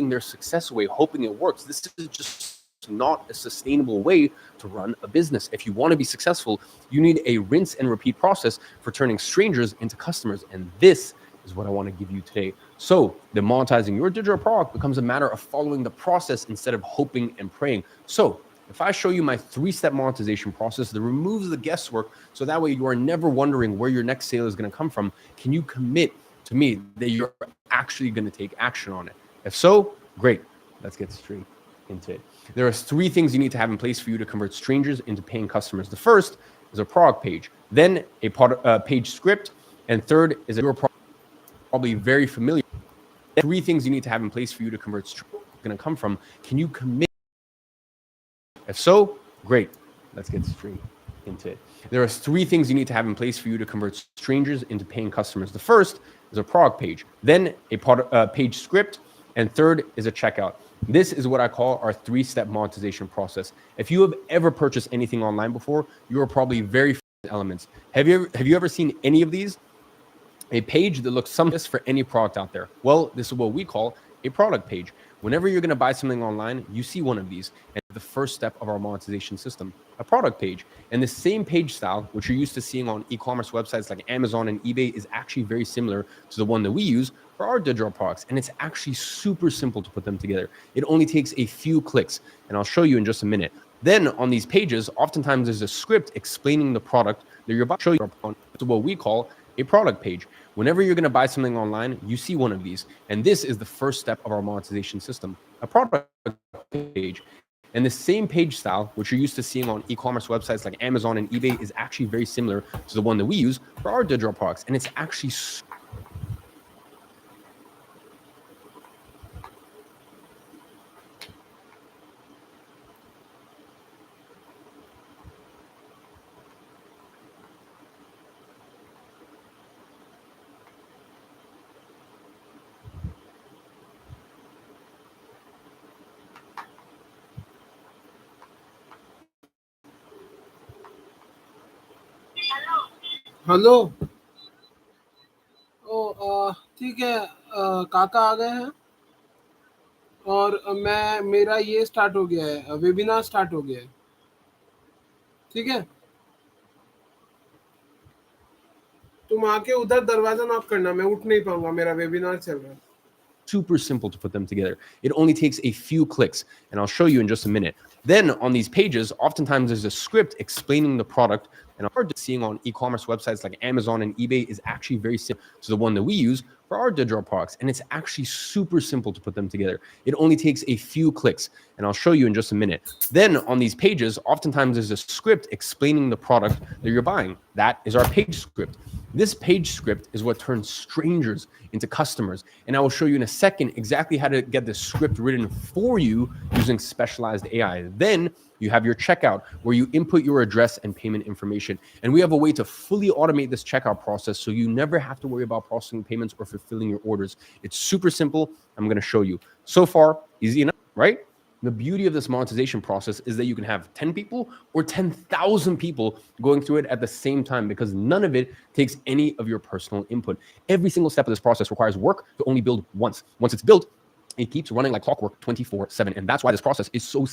wishing their success away, hoping it works. This is just not a sustainable way to run a business. If you want to be successful, you need a rinse and repeat process for turning strangers into customers. And this is what I want to give you today. So the monetizing your digital product becomes a matter of following the process instead of hoping and praying. So if I show you my 3-step monetization process that removes the guesswork, so that way you are never wondering where your next sale is going to come from, can you commit to me that you're actually going to take action on it? If so, great. Let's get straight into it. There are 3 things you need to have in place for you to convert strangers into paying customers. The first is a product page, then a page script, and third is you're probably very familiar. 3 things you need to have in place for you to convert strangers going to come from. Can you commit? If so, great. Let's get straight into it. There are 3 things you need to have in place for you to convert strangers into paying customers. The first is a product page, then a page script, and third is a checkout. This is what I call our 3-step monetization process. If you have ever purchased anything online before, you are probably very familiar with elements. Have you ever seen any of these? A page that looks something for any product out there. Well, this is what we call a product page. Whenever you're going to buy something online, you see one of these. And the first step of our monetization system, a product page. And the same page style, which you're used to seeing on e-commerce websites like Amazon and eBay, is actually very similar to the one that we use for our digital products. And it's actually super simple to put them together. It only takes a few clicks, and I'll show you in just a minute. Then on these pages, oftentimes there's a script explaining the product that you're about to show you on. It's what we call a product page. Whenever you're going to buy something online, you see one of these. And this is the first step of our monetization system, a product page. And the same page style, which you're used to seeing on e-commerce websites like Amazon and eBay, is actually very similar to the one that we use for our digital products. And it's actually hello. ठीक है। काका आ गए हैं और मेरा ये start हो गया है, वेबिनार स्टार्ट हो गया है। ठीक है, तुम आके उधर दरवाजा नॉक करना, मैं उठ नहीं पाऊंगा, मेरा वेबिनार चल रहा है। super simple to put them together. It only takes a few clicks, and I'll show you in just a minute. Then on these pages, oftentimes there's a script explaining the product, and hard to seeing on e-commerce websites like Amazon and eBay is actually very similar to the one that we use for our digital products. And it's actually super simple to put them together. It only takes a few clicks, and I'll show you in just a minute. Then on these pages, oftentimes there's a script explaining the product that you're buying. That is our page script. This page script is what turns strangers into customers. And I will show you in a second exactly how to get this script written for you using specialized AI. Then you have your checkout where you input your address and payment information. And we have a way to fully automate this checkout process so you never have to worry about processing payments or fulfilling your orders. It's super simple. I'm going to show you. So far, easy enough, right? The beauty of this monetization process is that you can have 10 people or 10,000 people going through it at the same time because none of it takes any of your personal input. Every single step of this process requires work to only build once. Once it's built, it keeps running like clockwork 24/7. And that's why this process is so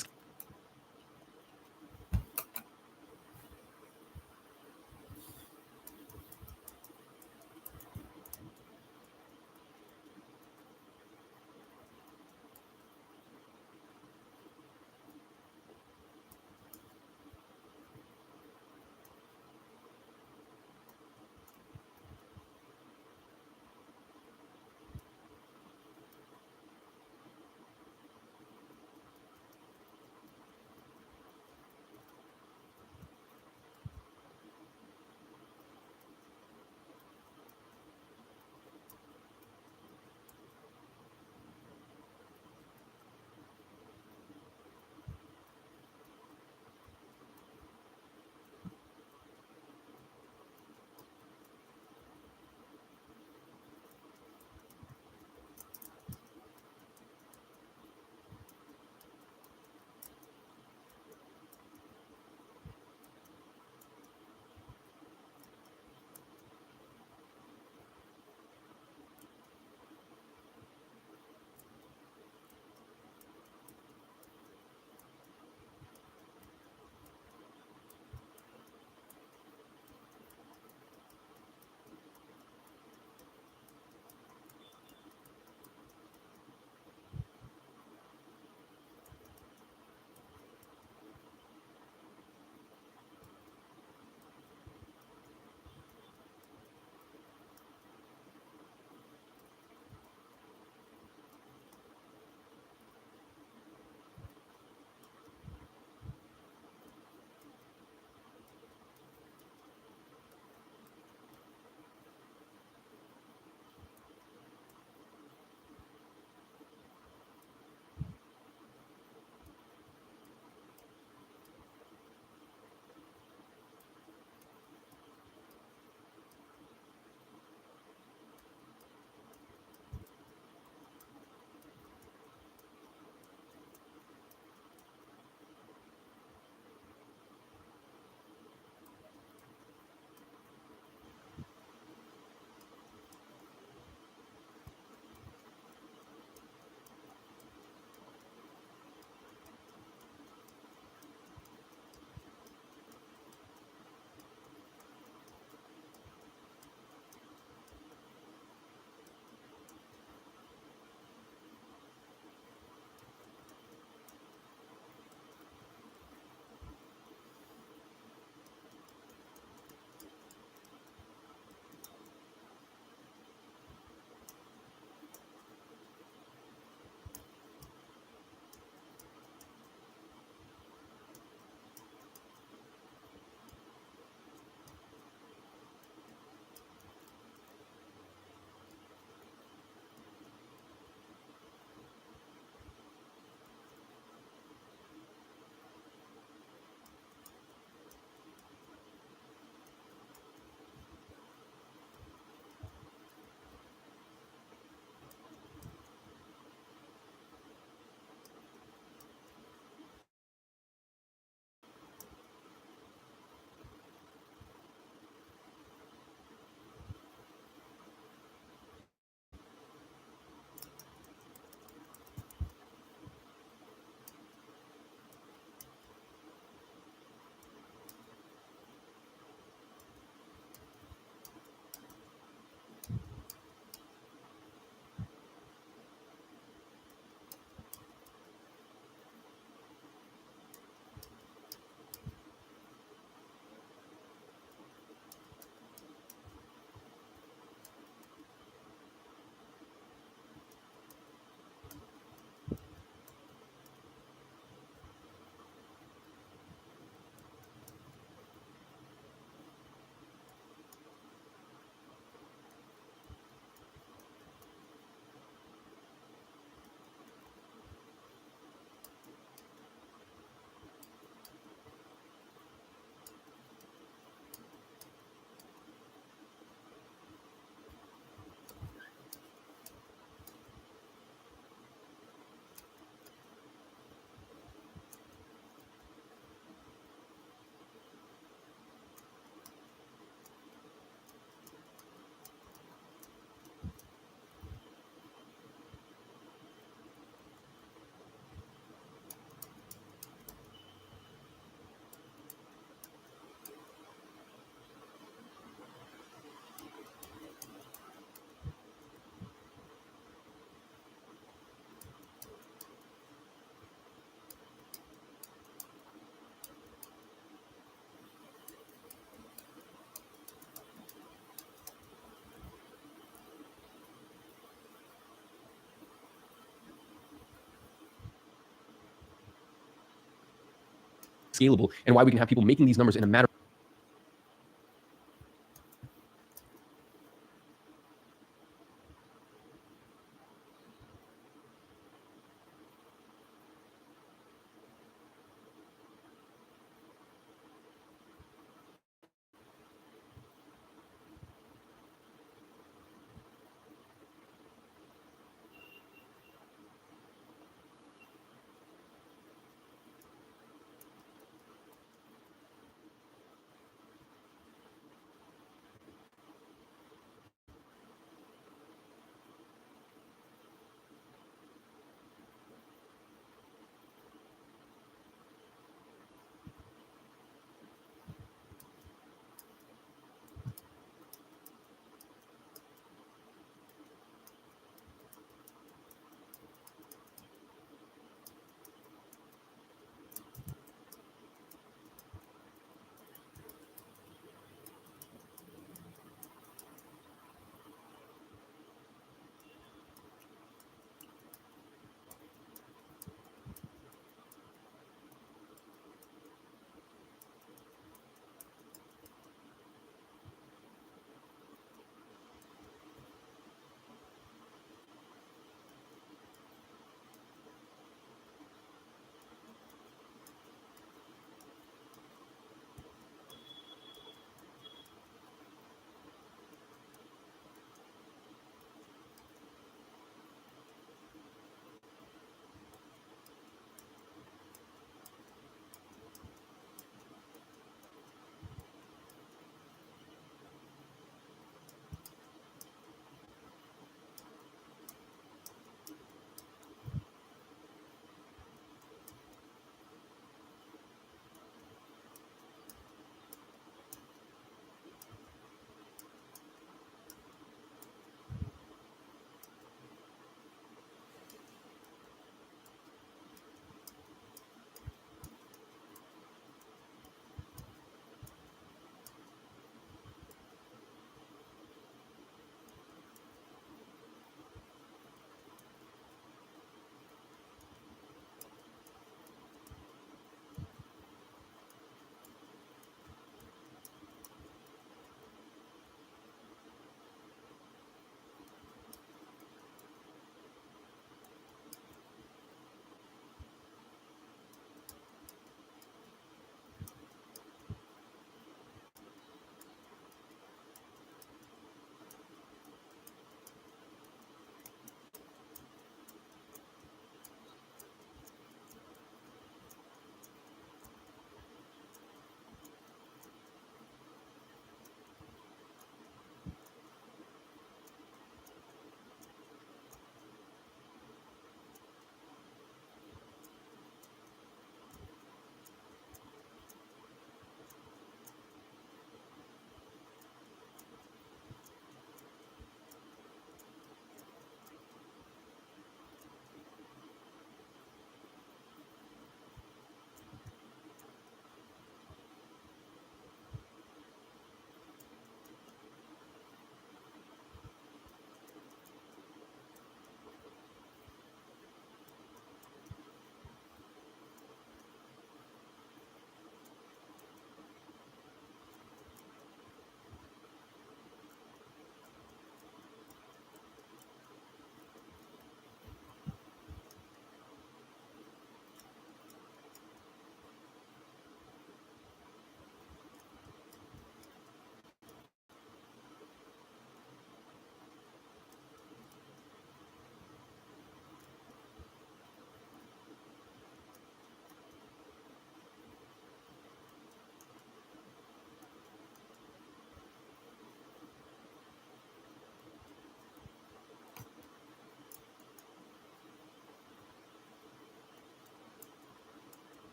scalable, and why we can have people making these numbers in a matter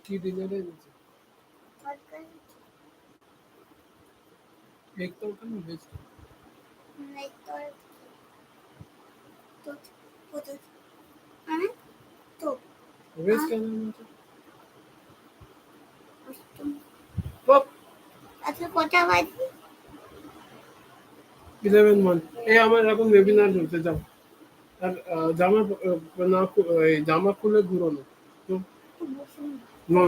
কি ডিনারে এনেছে এক তরকারি veg veg কেন এনেছে বাপ 11 এ আমার এখন ওয়েবিনার চলছে যাও আর জামা খুলে ঘুরো না no no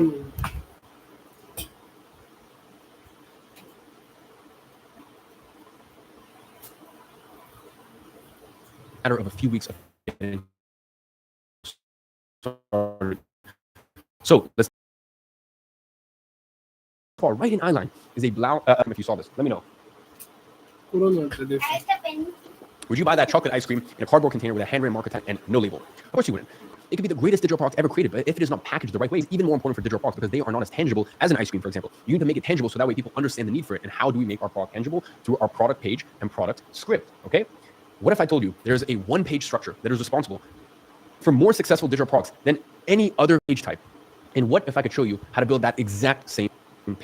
matter of a few weeks of getting started. So let's far right in eyeline is a blouse. If you saw this, let me know. পুরো না এটা দেখো Would you buy that chocolate ice cream in a cardboard container with a handwritten marker tag and no label? Of course you wouldn't. It could be the greatest digital product ever created, but if it is not packaged the right way, it's even more important for digital products because they are not as tangible as an ice cream, for example. You need to make it tangible so that way people understand the need for it. And how do we make our product tangible? Through our product page and product script, okay? What if I told you there's a one-page structure that is responsible for more successful digital products than any other page type? And what if I could show you how to build that exact same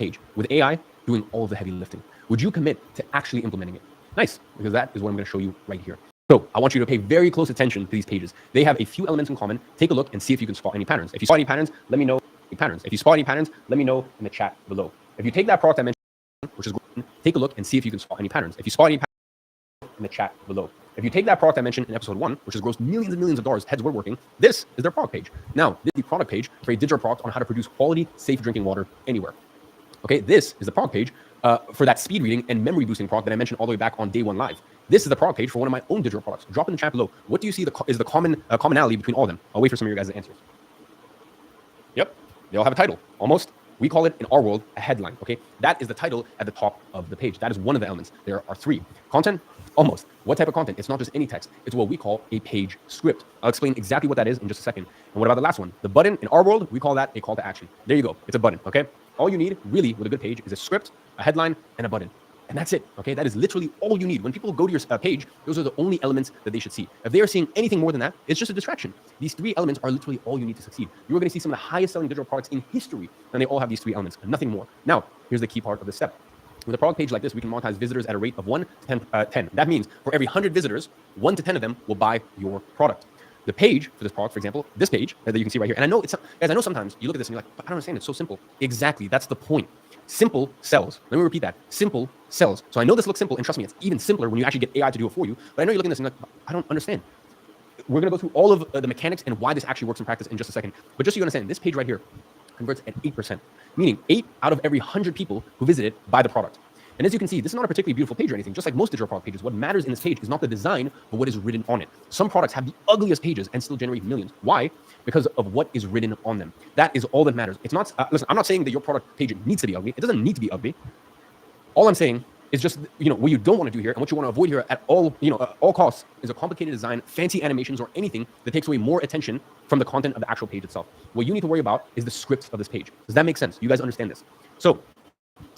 page with AI doing all of the heavy lifting? Would you commit to actually implementing it? Nice, because that is what I'm going to show you right here. So I want you to pay very close attention to these pages. They have a few elements in common. Take a look and see if you can spot any patterns. If you spot any patterns, let me know any patterns. If you spot any patterns, let me know in the chat below. If you take that product I mentioned, which is green, take a look and see if you can spot any patterns. If you spot any patterns, in the chat below. If you take that product I mentioned in episode 1, which has grossed millions and millions of dollars, heads woodworking, this is their product page. Now, this is the product page for a digital product on how to produce quality, safe drinking water anywhere. Okay, this is the product page for that speed reading and memory boosting product that I mentioned all the way back on day 1 live. This is the product page for one of my own digital products. Drop in the chat below. What do you see is the commonality between all of them? I'll wait for some of your guys' answers. Yep, they all have a title. Almost. We call it in our world a headline. Okay, that is the title at the top of the page. That is one of the elements. There are 3. Content. Almost. What type of content? It's not just any text. It's what we call a page script. I'll explain exactly what that is in just a second. And what about the last one? The button. In our world, we call that a call to action. There you go. It's a button. Okay. All you need, really, with a good page is a script, a headline, and a button. And that's it. Okay. That is literally all you need. When people go to your page, those are the only elements that they should see. If they are seeing anything more than that, it's just a distraction. These 3 elements are literally all you need to succeed. You are going to see some of the highest selling digital products in history, and they all have these 3 elements, and nothing more. Now, here's the key part of this step. With a product page like this, we can monetize visitors at a rate of 1 to 10. That means for every 100 visitors, 1 to 10 of them will buy your product. The page for this product, for example, this page that you can see right here, and I know it's, guys, I know sometimes you look at this and you're like, but I don't understand, it's so simple. Exactly, that's the point. Simple sells. Let me repeat that. Simple sells. So I know this looks simple, and trust me, it's even simpler when you actually get AI to do it for you, but I know you're looking at this and you're like, I don't understand. We're going to go through all of the mechanics and why this actually works in practice in just a second. But just so you understand, this page right here converts at 8%, meaning 8 out of every 100 people who visit it buy the product. And as you can see, this is not a particularly beautiful page or anything. Just like most digital product pages, what matters in this page is not the design, but what is written on it. Some products have the ugliest pages and still generate millions. Why? Because of what is written on them. That is all that matters. It's not, listen, I'm not saying that your product page needs to be ugly. It doesn't need to be ugly. All I'm saying is just, what you don't want to do here and what you want to avoid here at all, all costs is a complicated design, fancy animations, or anything that takes away more attention from the content of the actual page itself. What you need to worry about is the script of this page. Does that make sense? You guys understand this? So,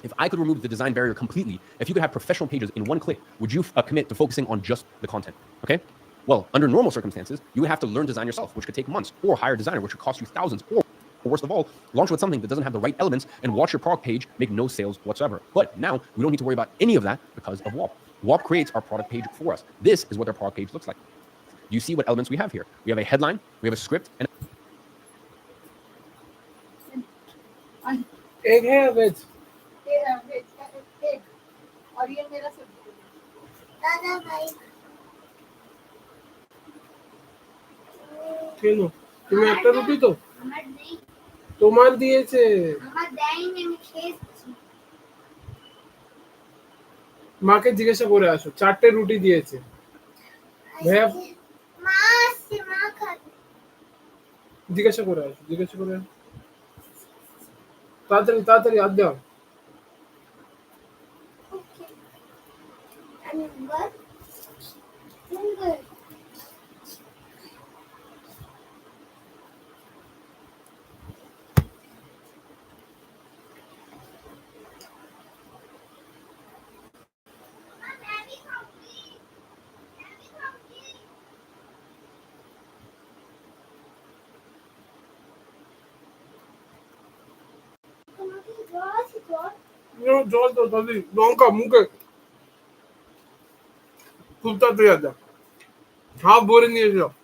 if I could remove the design barrier completely, if you could have professional pages in one click, would you commit to focusing on just the content? Okay? Well, under normal circumstances, you would have to learn design yourself, which could take months, or hire a designer, which would cost you thousands, or worst of all, launch with something that doesn't have the right elements and watch your product page make no sales whatsoever. But now we don't need to worry about any of that because of WAP. WAP creates our product page for us. This is what their product page looks like. Do you see what elements we have here? We have a headline, we have a script, and egg है veg और ये मेरा सब्जी दादा भाई কেন তুমি একটা রুটি তো আমার নেই তোমার দিয়েছে আমার দেয়নি আমি খেয়েছি মাকে জিজ্ঞাসা করে আসো 4টে রুটি দিয়েছে ভাইয়া মা আসছে মা খাবে জিজ্ঞাসা করে আসো তাড়াতাড়ি তাড়াতাড়ি হাত দাও ওকে আমি বল সিঙ্গল नो जॉल तो जल्दी लौंग का मुंह के कुत्ता तो याद हाँ बोरे नहीं है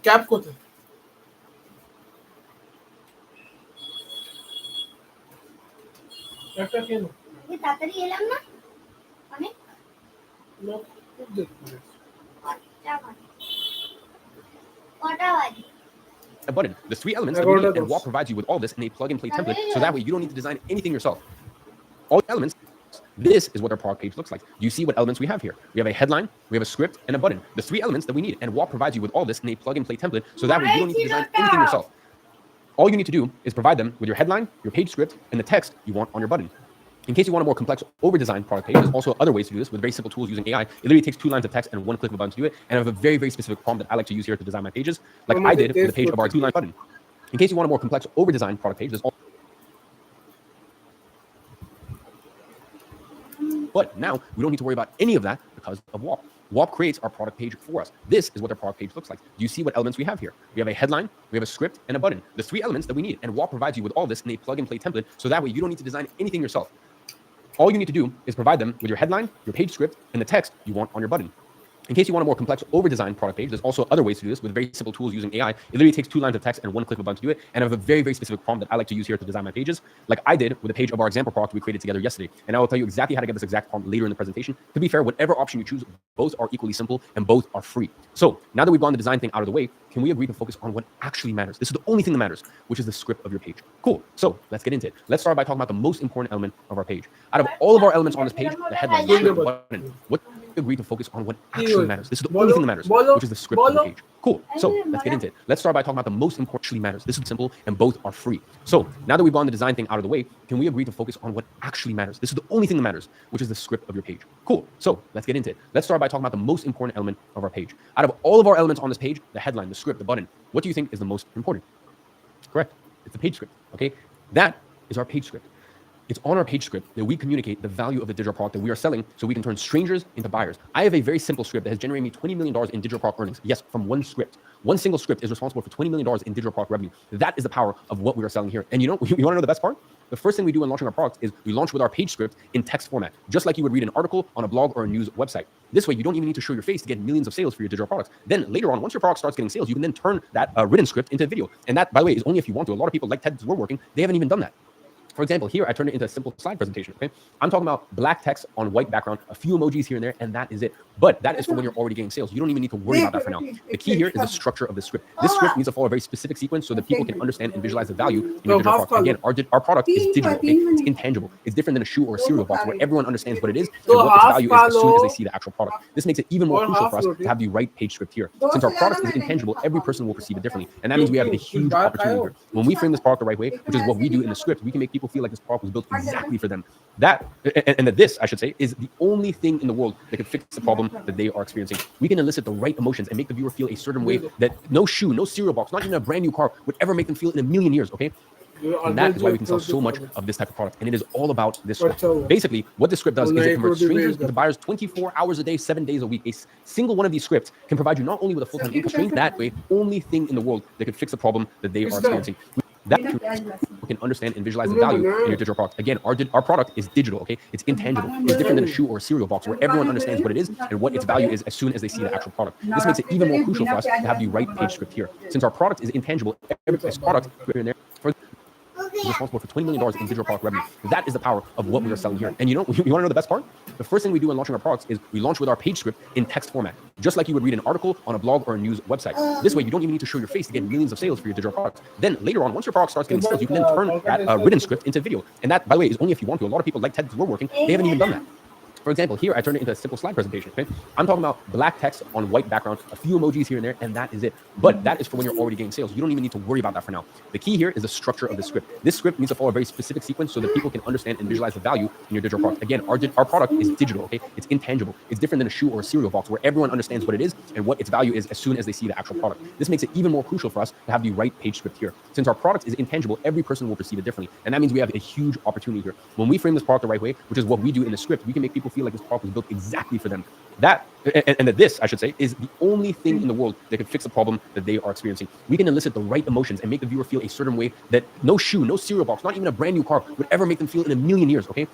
कैप को थे कैप क्या नो ये तातरी एलम ना अनेक नो देख कोटा वाली A button. There's 3 elements that we need, and Walk provides you with all this in a plug-and-play template, so that way you don't need to design anything yourself. All the elements. This is what our product page looks like. Do you see what elements we have here? We have a headline, we have a script, and a button. The 3 elements that we need, and Walk provides you with all this in a plug-and-play template, so that way you don't need to design anything yourself. All you need to do is provide them with your headline, your page script, and the text you want on your button. In case you want a more complex, over-designed product page, there's also other ways to do this with very simple tools using AI. It literally takes 2 lines of text and 1 click of a button to do it. And I have a very, very specific prompt that I like to use here to design my pages, like I did with the page of our 2-line button. In case you want a more complex, over-designed product page, there's also. But now we don't need to worry about any of that because of Walk. Walk creates our product page for us. This is what our product page looks like. Do you see what elements we have here? We have a headline, we have a script, and a button. The 3 elements that we need, and Walk provides you with all this in a plug-and-play template, so that way you don't need to design anything yourself. All you need to do is provide them with your headline, your page script, and the text you want on your button. In case you want a more complex, over-designed product page, there's also other ways to do this with very simple tools using AI. It literally takes 2 lines of text and 1 click of a button to do it. And I have a very, very specific prompt that I like to use here to design my pages, like I did with a page of our example product we created together yesterday. And I will tell you exactly how to get this exact prompt later in the presentation. To be fair, whatever option you choose, both are equally simple and both are free. So now that we've gone the design thing out of the way, can we agree to focus on what actually matters? This is the only thing that matters, which is the script of your page. Cool. So let's get into it. Let's start by talking about the most important element of our page. Out of all of our elements on this page, the headline, the script, the button, what agree to focus on what actually matters. This is the only thing that matters, which is the script of the page. Cool. So let's get into it. Let's start by talking about the most important actually matters. This is simple and both are free. So now that we've gone the design thing out of the way, can we agree to focus on what actually matters? This is the only thing that matters, which is the script of your page. Cool. So let's get into it. Let's start by talking about the most important element of our page. Out of all of our elements on this page, the headline, the script, the button, what do you think is the most important? Correct. It's the page script. Okay. That is our page script. It's on our page script that we communicate the value of the digital product that we are selling so we can turn strangers into buyers. I have a very simple script that has generated me $20 million in digital product earnings. Yes, from one script. One single script is responsible for $20 million in digital product revenue. That is the power of what we are selling here. And you know, you want to know the best part? The first thing we do in launching our product is we launch with our page script in text format, just like you would read an article on a blog or a news website. This way, you don't even need to show your face to get millions of sales for your digital products. Then later on, once your product starts getting sales, you can then turn that written script into a video. And that, by the way, is only if you want to. A lot of people like TEDs we're working, they haven't even done that. For example, here I turned it into a simple slide presentation, okay? I'm talking about black text on white background, a few emojis here and there, and that is it. But that is for when you're already getting sales. You don't even need to worry about that for now. The key here is the structure of the script. This script needs to follow a very specific sequence so that people can understand and visualize the value in your digital product. Again, our product is digital, okay? It's intangible. It's different than a shoe or a cereal box where everyone understands what it is and what its value is as soon as they see the actual product. This makes it even more crucial for us to have the right page script here. Since our product is intangible, every person will perceive it differently. And that means we have a huge opportunity here. When we frame this product the right way, which is what we do in the script, we can make people feel like this product was built exactly for them. That, and that this, I should say, is the only thing in the world that can fix the problem that they are experiencing. We can elicit the right emotions and make the viewer feel a certain way that no shoe, no cereal box, not even a brand new car would ever make them feel in a million years, okay? And that is why we can sell so much of this type of product. And it is all about this script. Basically, what this script does is it converts strangers into buyers 24 hours a day, 7 days a week. A single one of these scripts can provide you not only with a full-time income stream, that way, only thing in the world that can fix the problem that they are experiencing. That can understand and visualize the value in your digital product. Again, our product is digital, okay? It's intangible. It's different than a shoe or a cereal box where everyone understands what it is and what its value is as soon as they see the actual product. This makes it even more crucial for us to have the right page script here. Since our product is intangible, every product in there. is responsible for $20 million in digital product revenue. That is the power of what we are selling here. And you want to know the best part? The first thing we do in launching our products is we launch with our page script in text format, just like you would read an article on a blog or a news website. This way, you don't even need to show your face to get millions of sales for your digital products. Then later on, once your product starts getting sales, you can then turn that written script into video. And that, by the way, is only if you want to. A lot of people like TED we're working, they haven't even done that. For example, here I turned it into a simple slide presentation. Okay, I'm talking about black text on white background, a few emojis here and there, and that is it. But that is for when you're already getting sales. You don't even need to worry about that for now. The key here is the structure of the script. This script needs to follow a very specific sequence so that people can understand and visualize the value in your digital product. Again, our product is digital. Okay, it's intangible. It's different than a shoe or a cereal box where everyone understands what it is and what its value is as soon as they see the actual product. This makes it even more crucial for us to have the right page script here. Since our product is intangible, every person will perceive it differently, and that means we have a huge opportunity here. When we frame this product the right way, which is what we do in the script, we can make people feel like this product was built exactly for them. That this, I should say, is the only thing in the world that can fix the problem that they are experiencing. We can elicit the right emotions and make the viewer feel a certain way that no shoe, no cereal box, not even a brand new car would ever make them feel in a million years, okay?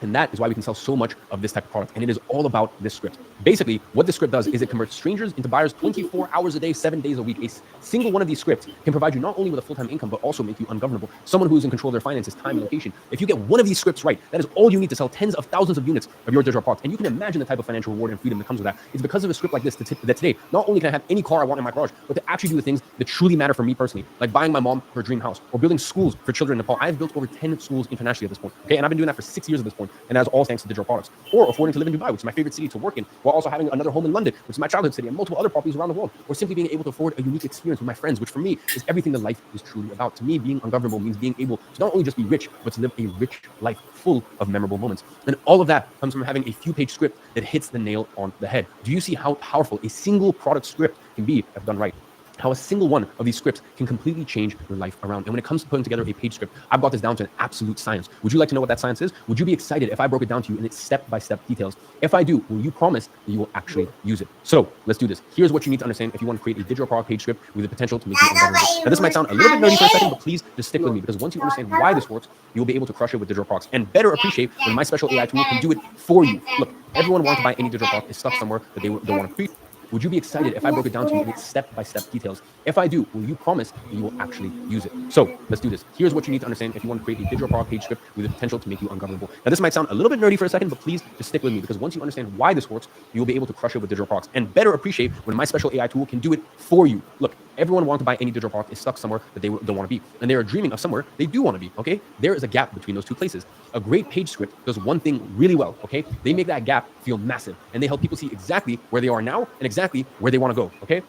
And that is why we can sell so much of this type of product. And it is all about this script. Basically, what this script does is it converts strangers into buyers 24 hours a day, 7 days a week. A single one of these scripts can provide you not only with a full-time income, but also make you ungovernable. Someone who's in control of their finances, time, and location. If you get one of these scripts right, that is all you need to sell tens of thousands of units of your digital product. And you can imagine the type of financial reward and freedom that comes with that. It's because of a script like this that today, not only can I have any car I want in my garage, but to actually do the things that truly matter for me personally, like buying my mom her dream house or building schools for children in Nepal. I've built over 10 schools internationally at this point. Okay, and I've been doing that for 6 years at this point, and that's all thanks to digital products. Or affording to live in Dubai, which is my favorite city to work in, while also having another home in London, which is my childhood city, and multiple other properties around the world. Or simply being able to afford a unique experience with my friends, which for me is everything that life is truly about. To me, being ungovernable means being able to not only just be rich, but to live a rich life full of memorable moments. And all of that comes from having a few-page script that hits the nail on the head. Do you see how powerful a single product script can be if done right? How a single one of these scripts can completely change your life around. And when it comes to putting together a page script, I've got this down to an absolute science. Would you like to know what that science is? Would you be excited if I broke it down to you in its step-by-step details? If I do, will you promise that you will actually use it? So let's do this. Here's what you need to understand if you want to create a digital product page script with the potential to make you ungovernable. Now, this might sound a little bit nerdy for a second, but please just stick with me, because once you understand why this works, you'll be able to crush it with digital products and better appreciate when my special AI tool can do it for you. Look, everyone wants to buy any digital product is stuck somewhere that they want to create. Would you be excited if I broke it down to you in its step-by-step details? If I do, will you promise that you will actually use it? So let's do this. Here's what you need to understand if you want to create a digital product page script with the potential to make you ungovernable. Now, this might sound a little bit nerdy for a second, but please just stick with me, because once you understand why this works, you'll be able to crush it with digital products and better appreciate when my special AI tool can do it for you. Look, everyone wants to buy any digital product is stuck somewhere that they don't want to be, and they are dreaming of somewhere they do want to be, okay? There is a gap between those two places. A great page script does one thing really well, okay? They make that gap feel massive, and they help people see exactly where they are now and exactly where they want to go, okay?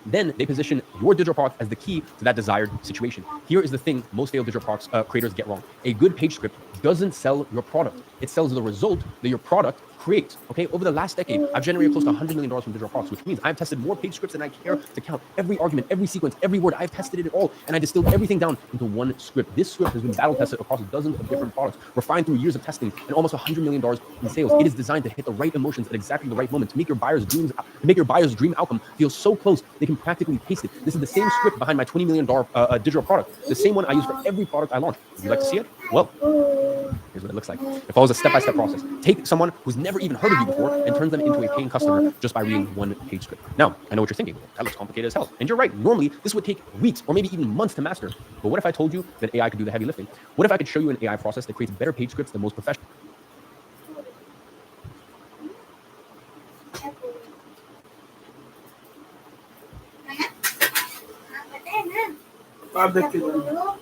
Then they position your digital product as the key to that desired situation. Here is the thing most failed digital products creators get wrong. A good page script doesn't sell your product. It sells the result that your product creates, okay? Over the last decade, I've generated close to $100 million from digital products, which means I've tested more page scripts than I care to count. Every argument, every sequence, every word, I've tested it all, and I distilled everything down into one script. This script has been battle tested across dozens of different products, refined through years of testing, and almost $100 million in sales. It is designed to hit the right emotions at exactly the right moment, to make your buyer's dream outcome feel so close they can practically taste it. This is the same script behind my $20 million digital product, the same one I use for every product I launch. Would you like to see it? Well, here's what it looks like. It follows a step-by-step process. Take someone who's never even heard of you before and turn them into a paying customer just by reading one page script. Now, I know what you're thinking. That looks complicated as hell. And you're right. Normally, this would take weeks or maybe even months to master. But what if I told you that AI could do the heavy lifting? What if I could show you an AI process that creates better page scripts than most professionals? आप देखते जाओ।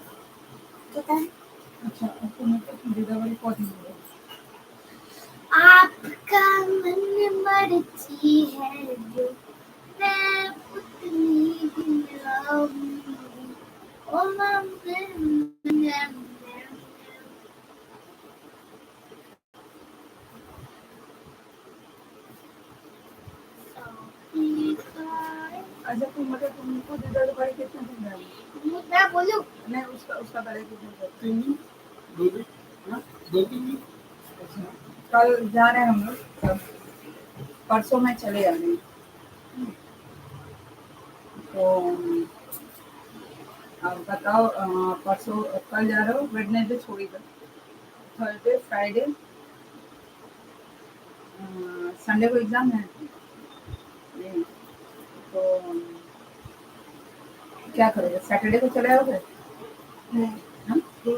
अच्छा, आपको मतलब दीदावरी बहुत ही आपका मन मर्जी है जो मैं उतनी दिलाऊंगी ओ अच्छा मतलब तुमको दीदावरी कितना दिन लगा? मैं बोलूं नहीं उसका पहले कितना 3 दिन 2 दिन हाँ 2-3 दिन। अच्छा, कल जा रहे हैं हम लोग, कल परसों में चले जा रहे हैं। तो अब बताओ, परसों कल जा रहे हो, वेडनेसडे छोड़िएगा, थर्सडे फ्राइडे संडे को एग्जाम है। तो क्या करोगे, सैटरडे को चले आओगे? नहीं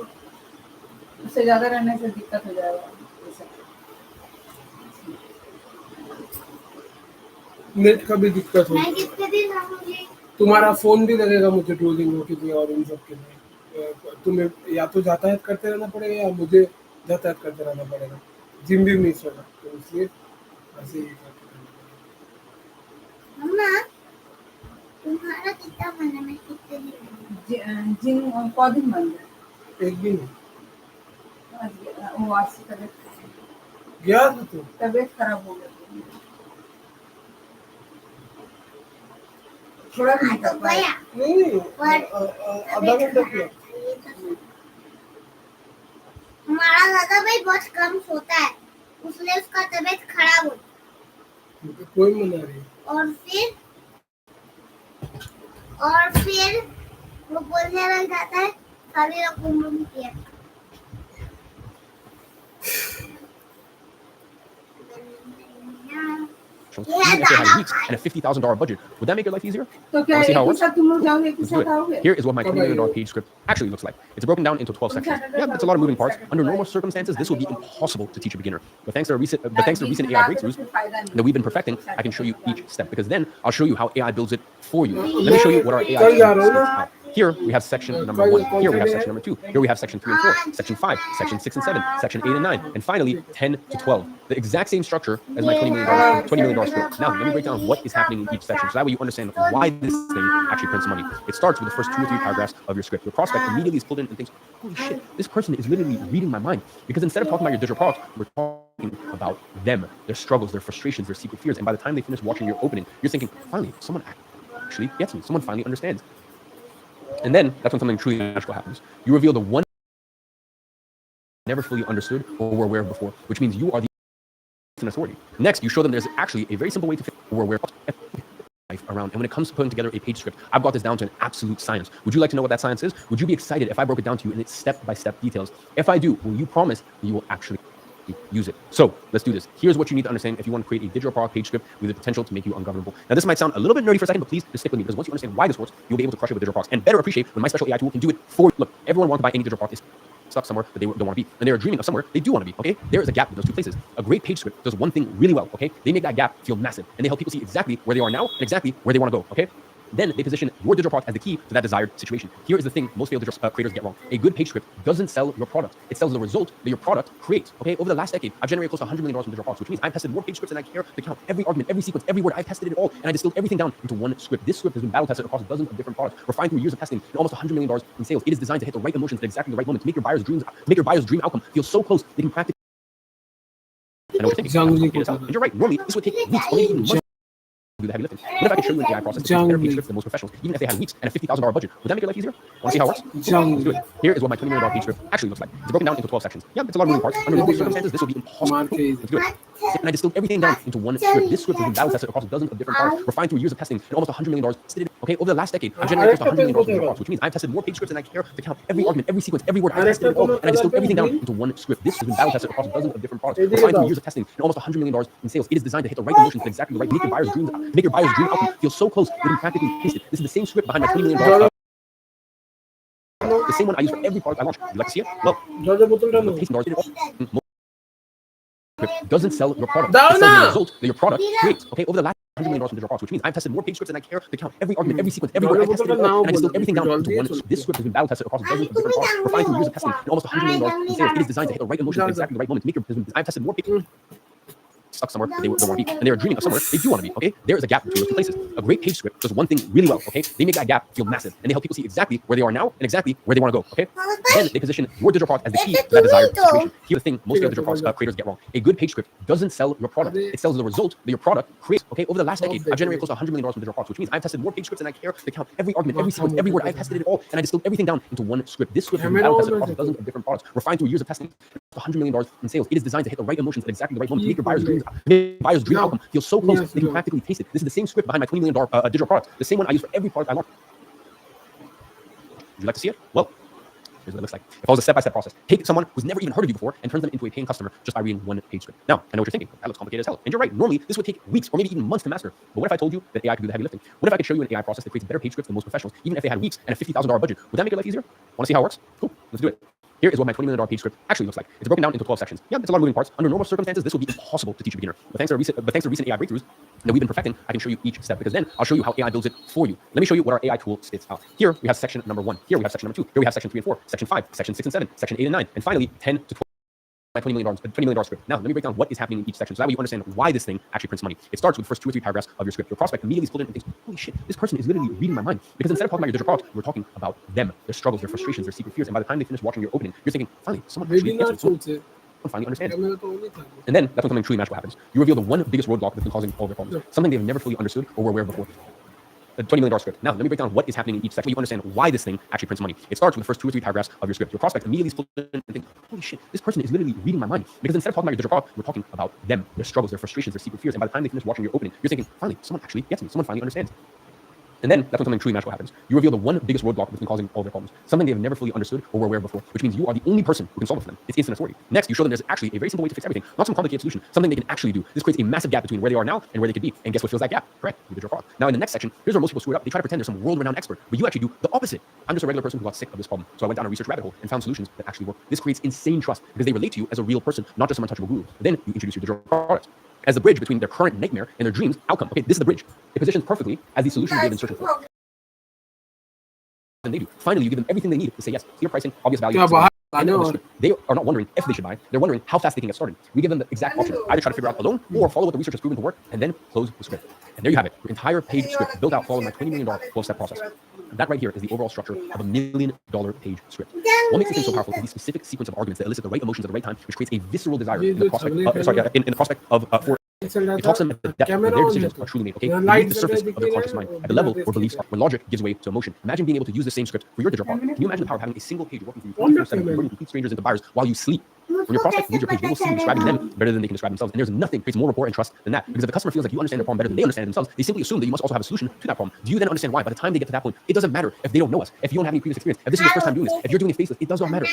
उससे ज्यादा रहने से दिक्कत हो जाएगा। नेट का भी दिक्कत हो, मैं कितने दिन रहूंगी? तुम्हारा फोन भी लगेगा मुझे ट्रोलिंग के लिए और इन सब के लिए। तुम्हें या तो यातायात करते रहना पड़ेगा या मुझे यातायात करते रहना पड़ेगा, जिम भी मिस होगा, तो इसलिए ऐसे ही करते रहना पड़ेगा। मम्मा तुम्हारा कितना मन है? मैं कितने दिन रहूंगी? जिम कौन दिन बंद है? एक भी नहीं वो आज से गया था तो तबीयत खराब हो गई, थोड़ा भी नहीं कर पाया। नहीं आधा घंटा किया। हमारा दादा भाई बहुत कम सोता है, उसने उसका तबीयत खराब हो मुझे कोई मना नहीं। और फिर वो बोलने लग जाता है सारी लोग घूम किया। Even if they had weeks and a $50,000 budget, would that make your life easier? तो क्या Wanna see how it एक works? साथ तुम लोग जाओगे, एक Let's do साथ it. आओगे? Here is what my $20 million page script actually looks like. It's broken down into 12 sections. Yeah, it's a lot of moving parts. Under normal circumstances, this would be impossible to teach a beginner. But thanks to recent AI breakthroughs that we've been perfecting, I can show you each step, because then I'll show you how AI builds it for you. Let me show you what our AI spits out. Here we have section number 1. Here we have section number 2. Here we have section 3 and 4, section 5, section 6 and 7, section 8 and 9, and finally 10 to 12. The exact same structure as my $20 million script. Now let me break down what is happening in each section, so that way you understand why this thing actually prints money. It starts with the first 2 or 3 paragraphs of your script. Your prospect immediately is pulled in and thinks, holy shit, this person is literally reading my mind. Because instead of talking about your digital products, we're talking about them, their struggles, their frustrations, their secret fears. And by the time they finish watching your opening, you're thinking, finally, someone actually gets me. Someone finally understands. And then that's when something truly magical happens. You reveal the one never fully understood or were aware of before, which means you are the authority. Next, you show them there's actually a very simple way to fit or aware of life around. And when it comes to putting together a page script, I've got this down to an absolute science. Would you like to know what that science is? Would you be excited if I broke it down to you in its step-by-step details? If I do, will you promise that you will actually use it? So let's do this. Here's what you need to understand if you want to create a digital product page script with the potential to make you ungovernable. Now, this might sound a little bit nerdy for a second, but please just stick with me, because once you understand why this works, you'll be able to crush it with digital products and better appreciate when my special AI tool can do it for you. Look, everyone wants to buy any digital product. It's stuck somewhere that they don't want to be, and they are dreaming of somewhere they do want to be. Okay, there is a gap in those two places. A great page script does one thing really well. Okay, they make that gap feel massive, and they help people see exactly where they are now and exactly where they want to go. Okay. Then they position your digital product as the key to that desired situation. Here is the thing most failed digital creators get wrong. A good page script doesn't sell your product. It sells the result that your product creates. Okay, over the last decade, I've generated close to $100 million from digital products, which means I've tested more page scripts than I care to count. Every argument, every sequence, every word, I've tested it all, and I distilled everything down into one script. This script has been battle tested across dozens of different products, refined through years of testing, and almost $100 million in sales. It is designed to hit the right emotions at exactly the right moment, to make your buyer's dream outcome feel so close they can practically. I know what you're thinking. And you're right. Normally, this would take weeks or maybe even months. Do the heavy lifting. What if I could show you an AI process that creates better page scripts than most professionals, even if they had weeks and a $50,000 budget? Would that make your life easier? Want to see how it works? Let's do it. Here is what my $20 million page script actually looks like. It's broken down into 12 sections. Yeah, it's a lot of moving parts. Under normal circumstances, this would be impossible. Let's do it. And I distilled everything down into one script. This script has been battle tested across dozens of different products, refined through years of testing, and almost $100 million. Okay, over the last decade, I've generated close to $100 million from digital products, which means I've tested more page scripts than I care to count. Every argument, every sequence, every word, I've tested it all, and I distilled everything down into one script. This has been battle tested across dozens of different products, refined through years of testing, and almost $100 million in sales. It is designed to hit the right emotions at exactly the right, make your buyer's dream outcome feel so close they can practically taste it. This is the same script behind my $20 million. The same one I use for every product I launch. Would you like to see it? Well, the taste doesn't sell your product. It sells the result that your product creates. Okay, over the last $100 million from digital products, which means I've tested more page scripts than I care to count. Every argument, every sequence, every word, I've tested it all, and I distilled everything down into one. This script has been battle tested across dozens of different products, refined through years of testing, and almost $100 million in sales. It is designed to hit the right emotions at exactly the right moment. To make your business. I've tested more page stuck somewhere that they don't want to be, and they are dreaming of somewhere they do want to be. Okay, there is a gap between those two places. A great page script does one thing really well. Okay, they make that gap feel massive, and they help people see exactly where they are now and exactly where they want to go. Okay, then they position your digital product as the key to that desired situation. Here's the thing most digital product creators get wrong. A good page script doesn't sell your product. It sells the result that your product creates. Okay, over the last decade, I've generated close to $100 million from digital products, which means I've tested more page scripts than I care to count. Every argument, every sequence, every word, I've tested it all, and I distilled everything down into one script. This script has been battle tested across dozens of different products, refined through years of testing, $100 million in sales. It is designed to hit the right emotions at exactly the right moment, to make your buyer's dream outcome feel so close they can practically taste it. This is the same script behind my $20 million digital product, the same one I use for every product I launch. Would you like to see it? Well, here's what it looks like. It follows a step-by-step process. Take someone who's never even heard of you before and turns them into a paying customer just by reading one page script. Now, I know what you're thinking. That looks complicated as hell. And you're right. Normally, this would take weeks or maybe even months to master. But what if I told you that AI could do the heavy lifting? What if I could show you an AI process that creates better page scripts than most professionals, even if they had weeks and a $50,000 budget? Would that make your life easier? Want to see how it works? Cool. Let's do it. Here is what my $20 million page script actually looks like. It's broken down into 12 sections. Yeah, it's a lot of moving parts. Under normal circumstances, this would be impossible to teach a beginner. But thanks to recent AI breakthroughs that we've been perfecting, I can show you each step, because then I'll show you how AI builds it for you. Let me show you what our AI tool spits out. Here we have section number 1. Here we have section number 2. Here we have section 3 and 4, section 5, section 6 and 7, section 8 and 9, and finally 10 to 12. My $20 million script. Now, let me break down what is happening in each section so that way you understand why this thing actually prints money. It starts with the first 2 or 3 paragraphs of your script. Your prospect immediately is pulled in and thinks, holy shit, this person is literally reading my mind. Because instead of talking about your digital product, we're talking about them, their struggles, their frustrations, their secret fears. And by the time they finish watching your opening, you're thinking, finally, someone actually gets it. Someone finally understands. And then that's when something truly magical happens. You reveal the one biggest roadblock that's been causing all their problems. Something they've never fully understood or were aware of before. A $20 million script. Now, let me break down what is happening in each section so you understand why this thing actually prints money. It starts with the first 2 or 3 paragraphs of your script. Your prospect immediately is pulled in and thinks, holy shit, this person is literally reading my mind. Because instead of talking about your digital product, we're talking about them, their struggles, their frustrations, their secret fears. And by the time they finish watching your opening, you're thinking, finally, someone actually gets me. Someone finally understands. And then that's when something truly magical happens. You reveal the one biggest roadblock that's been causing all their problems. Something they have never fully understood or were aware of before, which means you are the only person who can solve it for them. It's instant authority. Next, you show them there's actually a very simple way to fix everything, not some complicated solution, something they can actually do. This creates a massive gap between where they are now and where they could be. And guess what fills that gap? Correct. You did your product. Now in the next section, here's where most people screw it up. They try to pretend they're some world-renowned expert, but you actually do the opposite. I'm just a regular person who got sick of this problem. So I went down a research rabbit hole and found solutions that actually work. This creates insane trust because they relate to you as a real person, not just some untouchable guru. Then you introduce your digital product as the bridge between their current nightmare and their dreams outcome. Okay, this is the bridge. It positions perfectly as the solution they've been searching for. Than they do. Finally, you give them everything they need to say yes. Clear pricing, obvious value. They are not wondering if they should buy. They're wondering how fast they can get started. We give them the exact options. Either try to figure out alone or follow what the research has proven to work and then close the script. And there you have it. Your entire page script built out following my $20 million 12-step process. That right here is the overall structure of a $1 million page script. What makes this thing so powerful is the specific sequence of arguments that elicit the right emotions at the right time, which creates a visceral desire in the prospect. In the prospect of for. It talks them at the depth where their decisions are truly made, okay? Beneath the surface of their conscious mind, at the level where beliefs are, where logic gives way to emotion. Imagine being able to use the same script for your digital product. Can you imagine the power of having a single page working for you 24/7, converting complete strangers into buyers while you sleep? When your prospect reads your page, they will see you describing them better than they can describe themselves. And there's nothing creates more rapport and trust than that. Because if the customer feels like you understand their problem better than they understand themselves, they simply assume that you must also have a solution to that problem. Do you then understand why? By the time they get to that point, it doesn't matter if they don't know us, if you don't have any previous experience, if this is your first time doing this, if you're doing it faceless, it does not matter.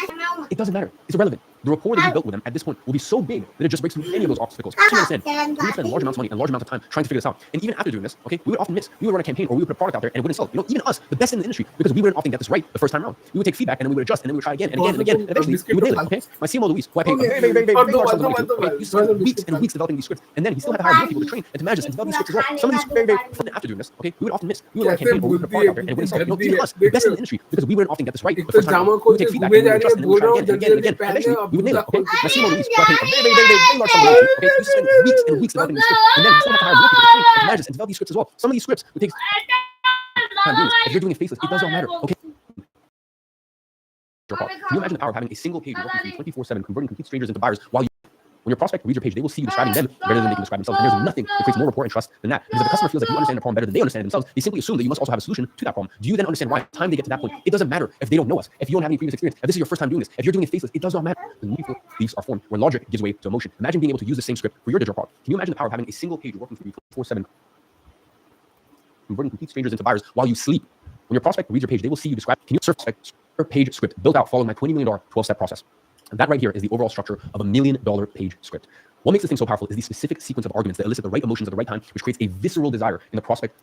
It doesn't matter. It's irrelevant. The rapport that you built with them at this point will be so big that it just breaks through any of those obstacles. So you understand, we would spend large amounts of money and large amounts of time trying to figure this out. And even after doing this, okay, we would often miss. We would run a campaign or we would put a product out there and it wouldn't sell. You know, even us, the best in the industry, because we wouldn't often get this right the first time around. We would take feedback and then we would adjust and then we would try again and again and again. And eventually we would nail it. Okay, my CMO Luis, who I pay very large sums of money to, okay, used to spend weeks and weeks developing these scripts, and then he still had to hire more people to train and to manage this and develop these scripts as well. Some of these very after doing this, okay, we would often miss. We would run a campaign or we would put a product out there and it wouldn't sell. You know, even us, the best in the industry, because we wouldn't often get this right the first time. We would take feedback and we would adjust and then we would try again and again and again. And eventually we would nail it. Okay, my CMO Luis, who I pay very large sums of money to, okay, used to spend weeks and weeks developing these scripts, and then he still had to hire more people to train and to manage this and develop these scripts as well. Some of these scripts would take time doing this. If you're doing it faceless, it does not matter. Okay. Can you imagine the power of having a single page working for you 24/7, converting complete strangers into buyers while you. When your prospect reads your page, they will see you describing them better than they can describe themselves. And there's nothing that creates more rapport and trust than that. Because if the customer feels like you understand their problem better than they understand themselves, they simply assume that you must also have a solution to that problem. Do you then understand why? By the time they get to that point, it doesn't matter if they don't know us, if you don't have any previous experience, if this is your first time doing this, if you're doing it faceless, it does not matter. The meaningful beliefs are formed where logic gives way to emotion. Imagine being able to use the same script for your digital product. Can you imagine the power of having a single page working for you 24/7, converting complete strangers into buyers while you sleep? When your prospect reads your page, they will see you describe. Can you surf your page script built out following my $20 million 12-step process? And that right here is the overall structure of a $1 million page script. What makes this thing so powerful is the specific sequence of arguments that elicit the right emotions at the right time, which creates a visceral desire in the prospect.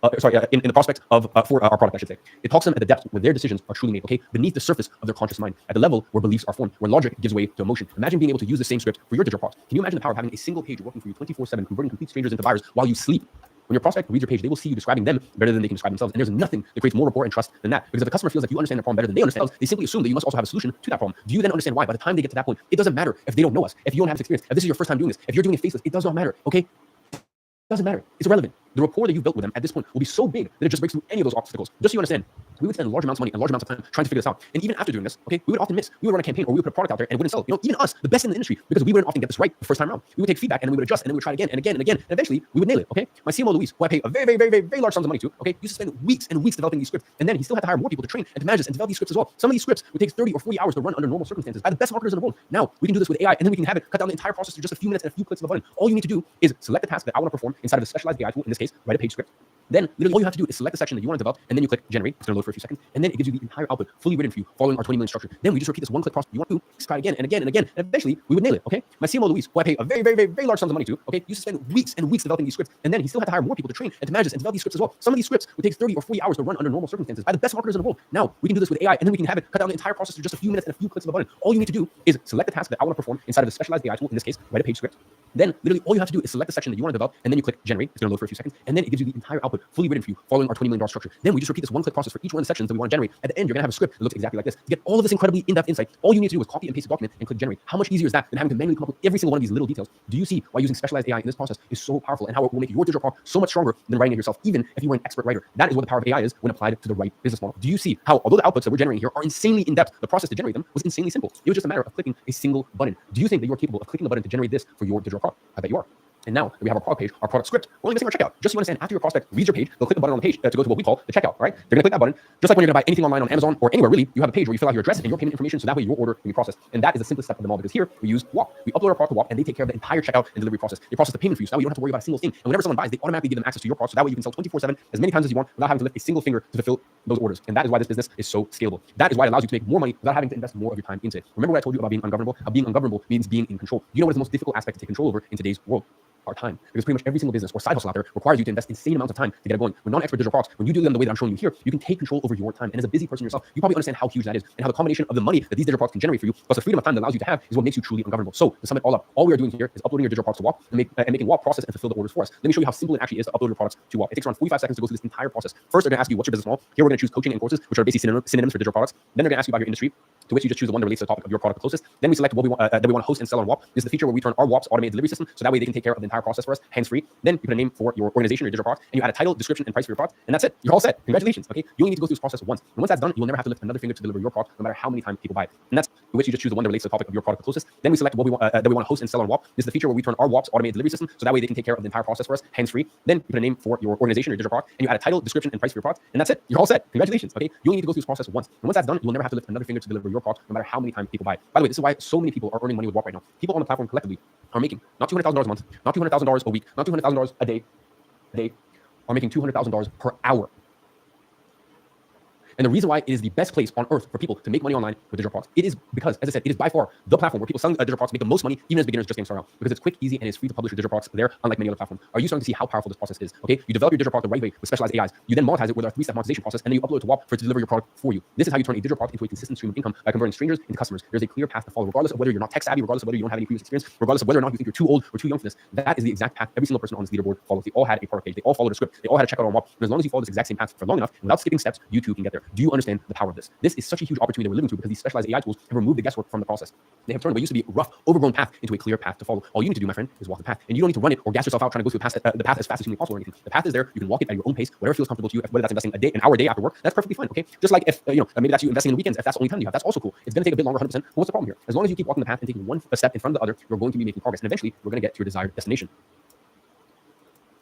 In the prospect of for our product, I should say. It talks them at the depth where their decisions are truly made. Okay, beneath the surface of their conscious mind, at the level where beliefs are formed, where logic gives way to emotion. Imagine being able to use the same script for your digital product. Can you imagine the power of having a single page working for you 24/7, converting complete strangers into buyers while you sleep? When your prospect reads your page, they will see you describing them better than they can describe themselves. And there's nothing that creates more rapport and trust than that. Because if the customer feels like you understand their problem better than they understand, they simply assume that you must also have a solution to that problem. Do you then understand why? By the time they get to that point, it doesn't matter if they don't know us, if you don't have this experience, if this is your first time doing this, if you're doing it faceless, it does not matter. Okay? It doesn't matter. It's irrelevant. The rapport that you've built with them at this point will be so big that it just breaks through any of those obstacles. Just so you understand, we would spend large amounts of money and large amounts of time trying to figure this out. And even after doing this, okay, we would often miss. We would run a campaign or we would put a product out there and it wouldn't sell. You know, even us, the best in the industry, because we wouldn't often get this right the first time around. We would take feedback and then we would adjust and then we would try again and again and again. And eventually we would nail it. Okay, my CMO Luis, who I pay a very large sums of money to, okay, used to spend weeks and weeks developing these scripts, and then he still had to hire more people to train and to manage this and develop these scripts as well. Some of these scripts would take 30 or 40 hours to run under normal circumstances by the best marketers in the world. Now we can do this with AI, and then we can have it cut down the entire process to just a few minutes and a few clicks of a button. All you need to do is select the task that I want to perform inside of a specialized AI tool. In this case, case, write a page script. Then literally all you have to do is select the section that you want to develop, and then you click generate. It's going to load for a few seconds, and then it gives you the entire output fully written for you, following our 20 million structure. Then we just repeat this one-click process. You want to try again and again and again, and eventually we would nail it. Okay, my CMO Luis, who I pay a very, very, very, very large sums of money to, okay, used to spend weeks and weeks developing these scripts, and then he still had to hire more people to train and to manage this and develop these scripts as well. Some of these scripts would take 30 or 40 hours to run under normal circumstances by the best marketers in the world. Now we can do this with AI, and then we can have it cut down the entire process to just a few minutes and a few clicks of a button. All you need to do is select the task that I want to perform inside of a specialized AI tool. In this case, write a page script. Then literally all you have to do is select the section that you want to develop, and then you click generate. It's going to load for a few seconds, and then it gives you the entire output fully written for you, following our $20 million structure. Then we just repeat this one-click process for each one of the sections that we want to generate. At the end, you're going to have a script that looks exactly like this. To get all of this incredibly in-depth insight, all you need to do is copy and paste a document and click generate. How much easier is that than having to manually come up with every single one of these little details? Do you see why using specialized AI in this process is so powerful, and how it will make your digital product so much stronger than writing it yourself, even if you were an expert writer? That is what the power of AI is when applied to the right business model. Do you see how, although the outputs that we're generating here are insanely in-depth, the process to generate them was insanely simple? It was just a matter of clicking a single button. Do you think that you're capable of clicking the button to generate this for your digital product? I bet you are. And now that we have our product page, our product script, we're only missing our checkout. Just so you understand, after your prospect reads your page, they'll click the button on the page to go to what we call the checkout, all right? They're gonna click that button. Just like when you're gonna buy anything online on Amazon or anywhere really, you have a page where you fill out your address and your payment information, so that way your order can be processed. And that is the simplest step of them all, because here we use WAP. We upload our product to WAP, and they take care of the entire checkout and delivery process. They process the payment for you, so that way you don't have to worry about a single thing. And whenever someone buys, they automatically give them access to your product, so that way you can sell 24/7 as many times as you want without having to lift a single finger to fulfill those orders. And that is why this business is so scalable. That is why it allows you to make more money without having to invest more of your time into it. Remember what I told you about being ungovernable? Being ungovernable means being in control. You know what is the most difficult aspect to take control over in today's world? Our time. Because pretty much every single business or side hustle out there requires you to invest insane amounts of time to get it going. With non-expert digital products, when you do them the way that I'm showing you here, you can take control over your time. And as a busy person yourself, you probably understand how huge that is, and how the combination of the money that these digital products can generate for you, plus the freedom of time that allows you to have, is what makes you truly ungovernable. So to sum it all up, all we are doing here is uploading your digital products to WAP and making WAP process and fulfill the orders for us. Let me show you how simple it actually is to upload your products to WAP. It takes around 45 seconds to go through this entire process. First, they're going to ask you what's your business model. Here we're going to choose coaching and courses, which are basically synonyms for digital products. Then they're going to ask you about your industry, to which you just choose the one that relates to the topic of your product the closest. Then we select what we want that we want to host and sell on WAP. This is the feature where we turn our WAP's automated delivery system, so that way they can take care of the entire process for us, hands-free. Then you put a name for your organization or your digital product, and you add a title, description, and price for your product, and that's it. You're all set. Congratulations. Okay, you only need to go through this process once, and once that's done, you'll never have to lift another finger to deliver your product, no matter how many times people buy it. And that's to which you just choose the one that relates to the topic of your product the closest. Then we select what we want that we want to host and sell on WAP. This is the feature where we turn our WAP's automated delivery system, so that way they can take care of the entire process for us, hands-free. Then you put a name for your organization or your digital product, and you add a title, description, and price for your product, and that's it. You're all set. Congratulations. Okay, you only need to go through this process once, and once that's done, you'll never have to lift another finger to deliver your product, no matter how many times people buy it. By the way, this is why so many people are earning money with WAP right now. People on the platform collectively are making not $200,000 a month, not $200,000 a week, not $200,000 a day, are making $200,000 per hour. And the reason why it is the best place on earth for people to make money online with digital products, it is because, as I said, it is by far the platform where people selling digital products make the most money, even as beginners just getting started out, because it's quick, easy, and it's free to publish your digital products there, unlike many other platforms. Are you starting to see how powerful this process is? Okay, you develop your digital product the right way with specialized AIs. You then monetize it with our 3-step monetization process, and then you upload it to WAP for it to deliver your product for you. This is how you turn a digital product into a consistent stream of income by converting strangers into customers. There's a clear path to follow, regardless of whether you're not tech savvy, regardless of whether you don't have any previous experience, regardless of whether or not you think you're too old or too young for this. That is the exact path every single person on this leaderboard follows. They all had a product page. They all followed a script. They all had a checkout on WAP. And as long as you follow this exact same path for long enough, without skipping steps, you too can get there. Do you understand the power of this? This is such a huge opportunity that we're living through, because these specialized AI tools have removed the guesswork from the process. They have turned what used to be a rough, overgrown path into a clear path to follow. All you need to do, my friend, is walk the path. And you don't need to run it or gas yourself out trying to go through the path as fast as humanly possible or anything. The path is there. You can walk it at your own pace, whatever feels comfortable to you. Whether that's investing an hour a day after work, that's perfectly fine. Okay, just like if maybe that's you investing in the weekends. If that's the only time you have, that's also cool. It's going to take a bit longer, 100%. But what's the problem here? As long as you keep walking the path and taking one step in front of the other, you're going to be making progress, and eventually you're going to get to your desired destination.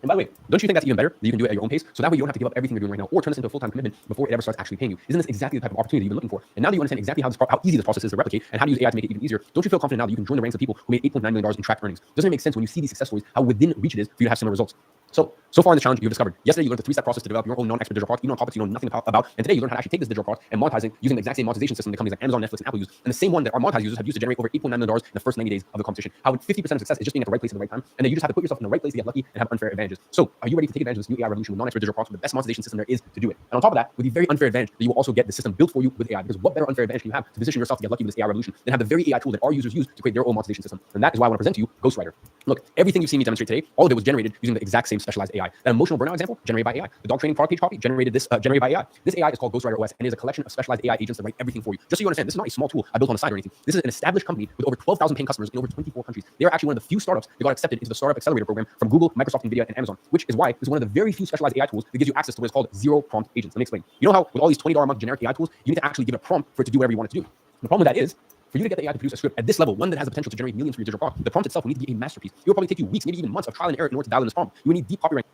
And by the way, don't you think that's even better that you can do it at your own pace? So that way you don't have to give up everything you're doing right now or turn this into a full-time commitment before it ever starts actually paying you. Isn't this exactly the type of opportunity you've been looking for? And now that you understand exactly how easy this process is to replicate and how to use AI to make it even easier, don't you feel confident now that you can join the ranks of people who made $8.9 million in tracked earnings? Doesn't it make sense when you see these success stories how within reach it is for you to have similar results? So far in the challenge, you've discovered. Yesterday, you learned the 3-step process to develop your own non-expert digital product. You know topics you know nothing about. And today, you learned how to actually take this digital product and monetizing using the exact same monetization system that companies like Amazon, Netflix, and Apple use. And the same one that our monetized users have used to generate over $8.9 million in the first 90 days of the competition. How 50% of success is just being at the right place at the right time. And then you just have to put yourself in the right place to get lucky and have unfair advantages. So are you ready to take advantage of this new AI revolution with non-expert digital products with the best monetization system there is to do it? And on top of that, with the very unfair advantage that you will also get the system built for you with AI. Because what better unfair advantage can you have to position yourself to get lucky with this AI revolution than have the very AI tool that our users use to create their own monetization system? And that is why I want to present to you Ghostwriter. Look, everything you've seen me demonstrate today, all of it was generated using the exact same specialized AI. That emotional burnout example, generated by AI. The dog training product page copy, generated by AI. This AI is called Ghostwriter OS and is a collection of specialized AI agents that write everything for you. Just so you understand, this is not a small tool I built on the side or anything. This is an established company with over 12,000 paying customers in over 24 countries. They are actually one of the few startups that got accepted into the Startup Accelerator program from Google, Microsoft, NVIDIA, and Amazon, which is why this is one of the very few specialized AI tools that gives you access to what is called zero prompt agents. Let me explain. You know how with all these $20 a month generic AI tools, you need to actually give it a prompt for it to do whatever you want it to do. The problem with that is, for you to get the AI to produce a script at this level, one that has the potential to generate millions for your digital product, the prompt itself will need to be a masterpiece. It will probably take you weeks, maybe even months of trial and error in order to dial in this prompt. You will need deep copyright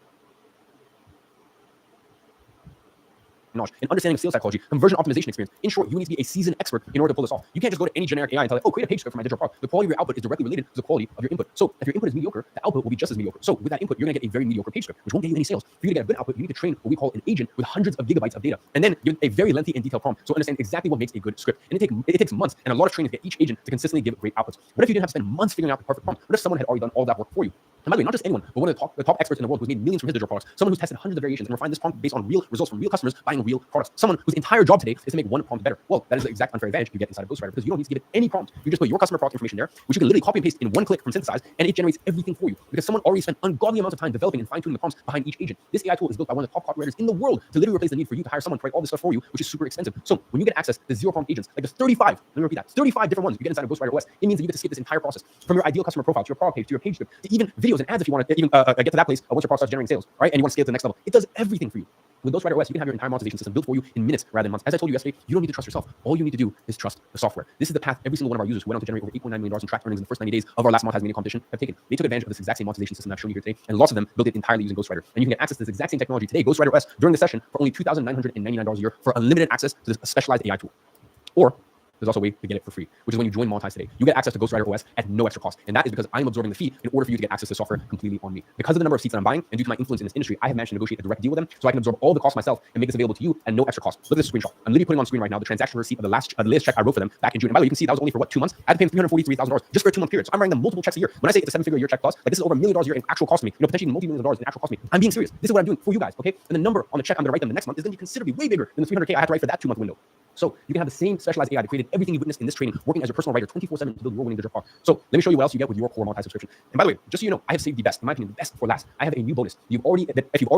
panache, an understanding of sales psychology, conversion optimization experience. In short, you need to be a seasoned expert in order to pull this off. You can't just go to any generic AI and tell it, oh, create a page script for my digital product. The quality of your output is directly related to the quality of your input. So if your input is mediocre, the output will be just as mediocre. So with that input, you're going to get a very mediocre page script, which won't get you any sales. For you to get a good output, you need to train what we call an agent with hundreds of gigabytes of data, and then give a very lengthy and detailed prompt. So understand exactly what makes a good script. And it takes months and a lot of training to get each agent to consistently give great outputs. What if you didn't have to spend months figuring out the perfect prompt? What if someone had already done all that work for you? And by the way, not just anyone, but one of the top experts in the world who's made millions from his digital products, someone who's tested hundreds of variations and refined this prompt based on real results from real customers buying real products, someone whose entire job today is to make one prompt better. Well, that is the exact unfair advantage you get inside of Ghostwriter, because you don't need to give it any prompt. You just put your customer product information there, which you can literally copy and paste in one click from Synthesize, and it generates everything for you, because someone already spent ungodly amounts of time developing and fine-tuning the prompts behind each agent. This AI tool is built by one of the top copywriters in the world to literally replace the need for you to hire someone to write all this stuff for you, which is super expensive. So when you get access to zero prompt agents, like there's 35, let me repeat that, 35 different ones you get inside of Ghostwriter OS, it means that you get to skip this entire process from your ideal customer profile to your product page to your page script to even videos and ads if you want to even get to that place once your product starts generating sales, right? And you want to scale to the next level. It does everything for you. With Ghostwriter OS, you can have your entire monetization system built for you in minutes rather than months. As I told you yesterday, you don't need to trust yourself. All you need to do is trust the software. This is the path every single one of our users who went on to generate over $8.9 million in tracked earnings in the first 90 days of our last monetized media competition have taken. They took advantage of this exact same monetization system I've shown you here today, and lots of them built it entirely using Ghostwriter. And you can get access to this exact same technology today, Ghostwriter OS, during the session for only $2,999 a year for unlimited access to this specialized AI tool. Or there's also a way to get it for free, which is when you join Monetize today. You get access to Ghostwriter OS at no extra cost. And that is because I'm absorbing the fee in order for you to get access to software completely on me. Because of the number of seats that I'm buying and due to my influence in this industry, I have managed to negotiate a direct deal with them so I can absorb all the costs myself and make this available to you at no extra cost. Look at this screenshot. I'm literally putting on screen right now the transaction receipt of the latest check I wrote for them back in June. And by the way, you can see that was only for 2 months. I had to pay them $343,000 just for a 2-month period. So I'm writing them multiple checks a year. When I say it's a 7-figure a year check plus, like this is over $1 million a year in actual cost to me. Potentially multi-millions of dollars in actual cost to me. I'm being serious. This is what I'm doing for you guys, okay? And the number on the check I'm gonna write them the next month is going to be considerably way bigger than the $300K I had to write for that 2-month window. So you can have the same specialized AI that created everything you witnessed in this training, working as your personal writer 24/7 to build your winning digital product. So let me show you what else you get with your core Monetize subscription. And by the way, just so you know, I have saved the best, in my opinion, the best for last. I have a new bonus. If you've already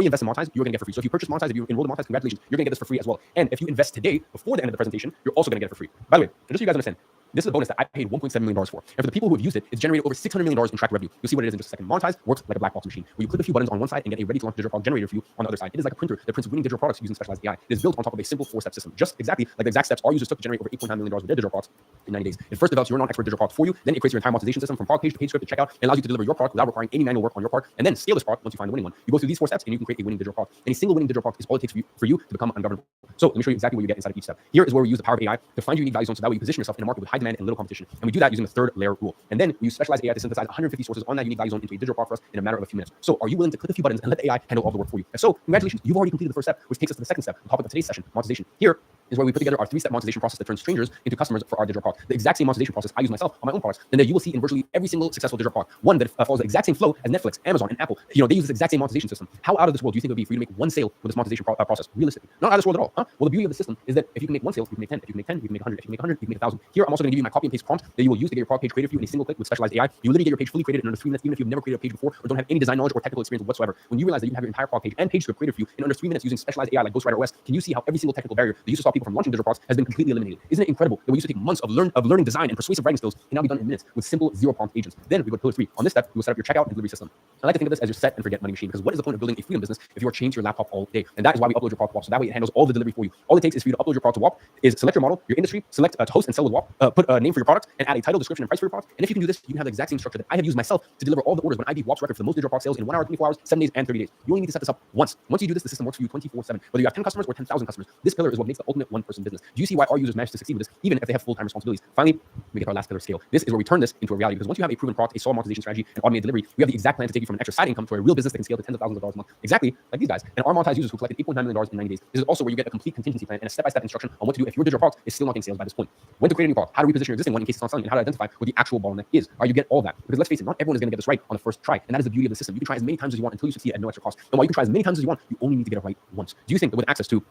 invested in Monetize, you're gonna get for free. So if you purchase Monetize, if you enroll in Monetize, congratulations, you're gonna get this for free as well. And if you invest today before the end of the presentation, you're also gonna get it for free. By the way, just so you guys understand, this is a bonus that I paid $1.7 million for. And for the people who have used it, it's generated over $600 million in tracked revenue. You'll see what it is in just a second. Monetize works like a black box machine, where you click a few buttons on one side and get a ready to launch digital product generator for you on the other side. It is like a printer that prints winning digital products using specialized AI. It is built on top of a simple 4-step system, just exactly like the exact steps our users took to generate over $8.9 million with their digital products in 90 days. It first develops your non-expert digital product for you, then it creates your entire monetization system from product page to page script to checkout, and allows you to deliver your product without requiring any manual work on your part, and then scale this product once you find the winning one. You go through these 4 steps and you can create a winning digital product. And a single winning digital product is all it takes for you to become ungovernable. So let me show you exactly what you get inside of each step. Here is where we use the power of AI to find your unique value zones so that way you position yourself in a market with high demand and little competition. And we do that using the 3rd layer rule. And then we use specialized AI to synthesize 150 sources on that unique value zone into a digital product for us in a matter of a few minutes. So are you willing to click a few buttons and let the AI handle all the work for you? And so congratulations, you've already completed the first step, which takes us to the second step, the topic of today's session, monetization. Here is where we put together our 3-step monetization process that turns strangers into customers for our digital product. The exact same monetization process I use myself on my own products, and that you will see in virtually every single successful digital product. One that follows the exact same flow as Netflix, Amazon, and Apple. You know, they use this exact same monetization system. How out of this world do you think it would be for you to make one sale with this monetization process? Realistically, not out of this world at all. Huh? Well, the beauty of the system is that if you can make one sale, you can make 10. If you can make 10, you can make 100. If you can make 100, you can make 1,000. Here, I'm also going to give you my copy and paste prompt that you will use to get your product page created for you in a single click with specialized AI. You literally get your page fully created in under 3 minutes, even if you've never created a page before or don't have any design knowledge or technical experience whatsoever. When you realize that you have your entire product page and page script created for you in under 3 minutes using specialized AI like Ghostwriter OS, can you see how every single technical barrier that used to stop people from launching digital products has been completely eliminated? Isn't it incredible that we used to take months of learning design and persuasive writing skills can now be done in minutes with simple zero prompt agents? Then we go to pillar 3. On this step, you will set up your checkout and delivery system. I like to think of this as your set and forget money machine, because what is the point of building a freedom business if you are chained to your laptop all day? And that is why we upload your product to WAP. So that way it handles all the delivery for you. All it takes is for you to upload your product to WAP, is select your model, your industry, select to host and sell with WAP, put a name for your product, and add a title, description, and price for your product. And if you can do this, you can have the exact same structure that I have used myself to deliver all the orders when I beat WAP's record for the most digital product sales in 1 hour, 24 hours, 7 days, and 30 days. You only need to set this up once. Once you do this, the system works for you 24/7. Whether you have 10 customers or 10,000 customers, this pillar is what makes the ultimate one-person business. Do you see why our users manage to succeed with this, even if they have full-time responsibilities? Finally, we get our last pillar, scale. This is where we turn this into a reality, because once you have a proven product, a solid monetization strategy, and automated delivery, we have the exact plan to take you from an extra side income to a real business that can scale to tens of thousands of dollars a month. Exactly like these guys. And our monetized users who collected $8.9 million in 90 days. This is also where you get a complete contingency plan and a step-by-step instruction on what to do if your digital product is still not getting sales by this point. When to create a new product, how to reposition your existing one in case it's not selling, and how to identify what the actual bottleneck is. Are you get all that? Because let's face it, not everyone is going to get this right on the first try, and that is the beauty of the system. You can try as many times as you want until you succeed at no extra cost. And while you can try as many times as you want, you only need to get it right once. Do you think that with access to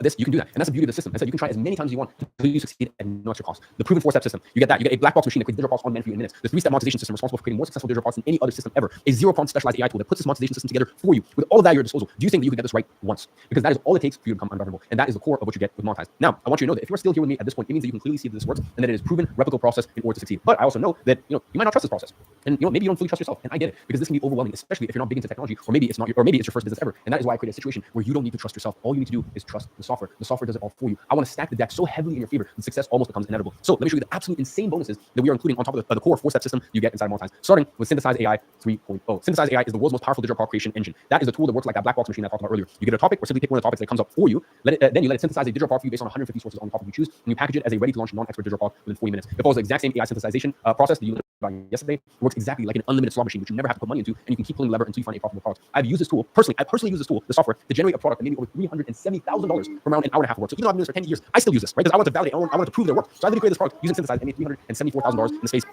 this, you can do that? And that's the beauty of the system. I said you can try as many times as you want until you succeed at no extra cost. The proven 4-step system, you get that. You get a black box machine that creates digital products on demand for you in minutes. The 3-step monetization system responsible for creating more successful digital products than any other system ever. A zero prompt specialized AI tool that puts this monetization system together for you with all of that at your disposal. Do you think that you can get this right once? Because that is all it takes for you to become ungovernable. And that is the core of what you get with Monetize. Now, I want you to know that if you're still here with me at this point, it means that you can clearly see that this works and that it is proven, replicable process in order to succeed. But I also know that you might not trust this process. And maybe you don't fully trust yourself. And I get it, because this can be overwhelming, especially if you're not big into technology, or maybe it's your first business ever. And that is why I created a situation where you don't need to trust yourself. All you need to do is trust the software. The software does it all for you. I want to stack the deck so heavily in your favor that success almost becomes inevitable. So let me show you the absolute insane bonuses that we are including on top of the core 4-step system you get inside of Monetize. Starting with Synthesize AI 3.0. Synthesize AI is the world's most powerful digital product creation engine. That is a tool that works like that black box machine I talked about earlier. You get a topic or simply pick one of the topics that comes up for you. Then you let it synthesize a digital product for you based on 150 sources on the topic you choose, and you package it as a ready-to-launch non-expert digital product within 40 minutes. It follows the exact same AI synthesization process that you learned about yesterday. It works exactly like an unlimited slot machine, which you never have to put money into, and you can keep pulling the lever until you find a profitable product. I've used this tool personally. I personally use this tool, the software, to generate a product that made me over $370,000 from around an hour and a half of work. So even though I've been doing this for 10 years, I still use this, right? Because I want to validate, I want to prove their work. So I literally created this product using Synthesize and made $374,000 in the space.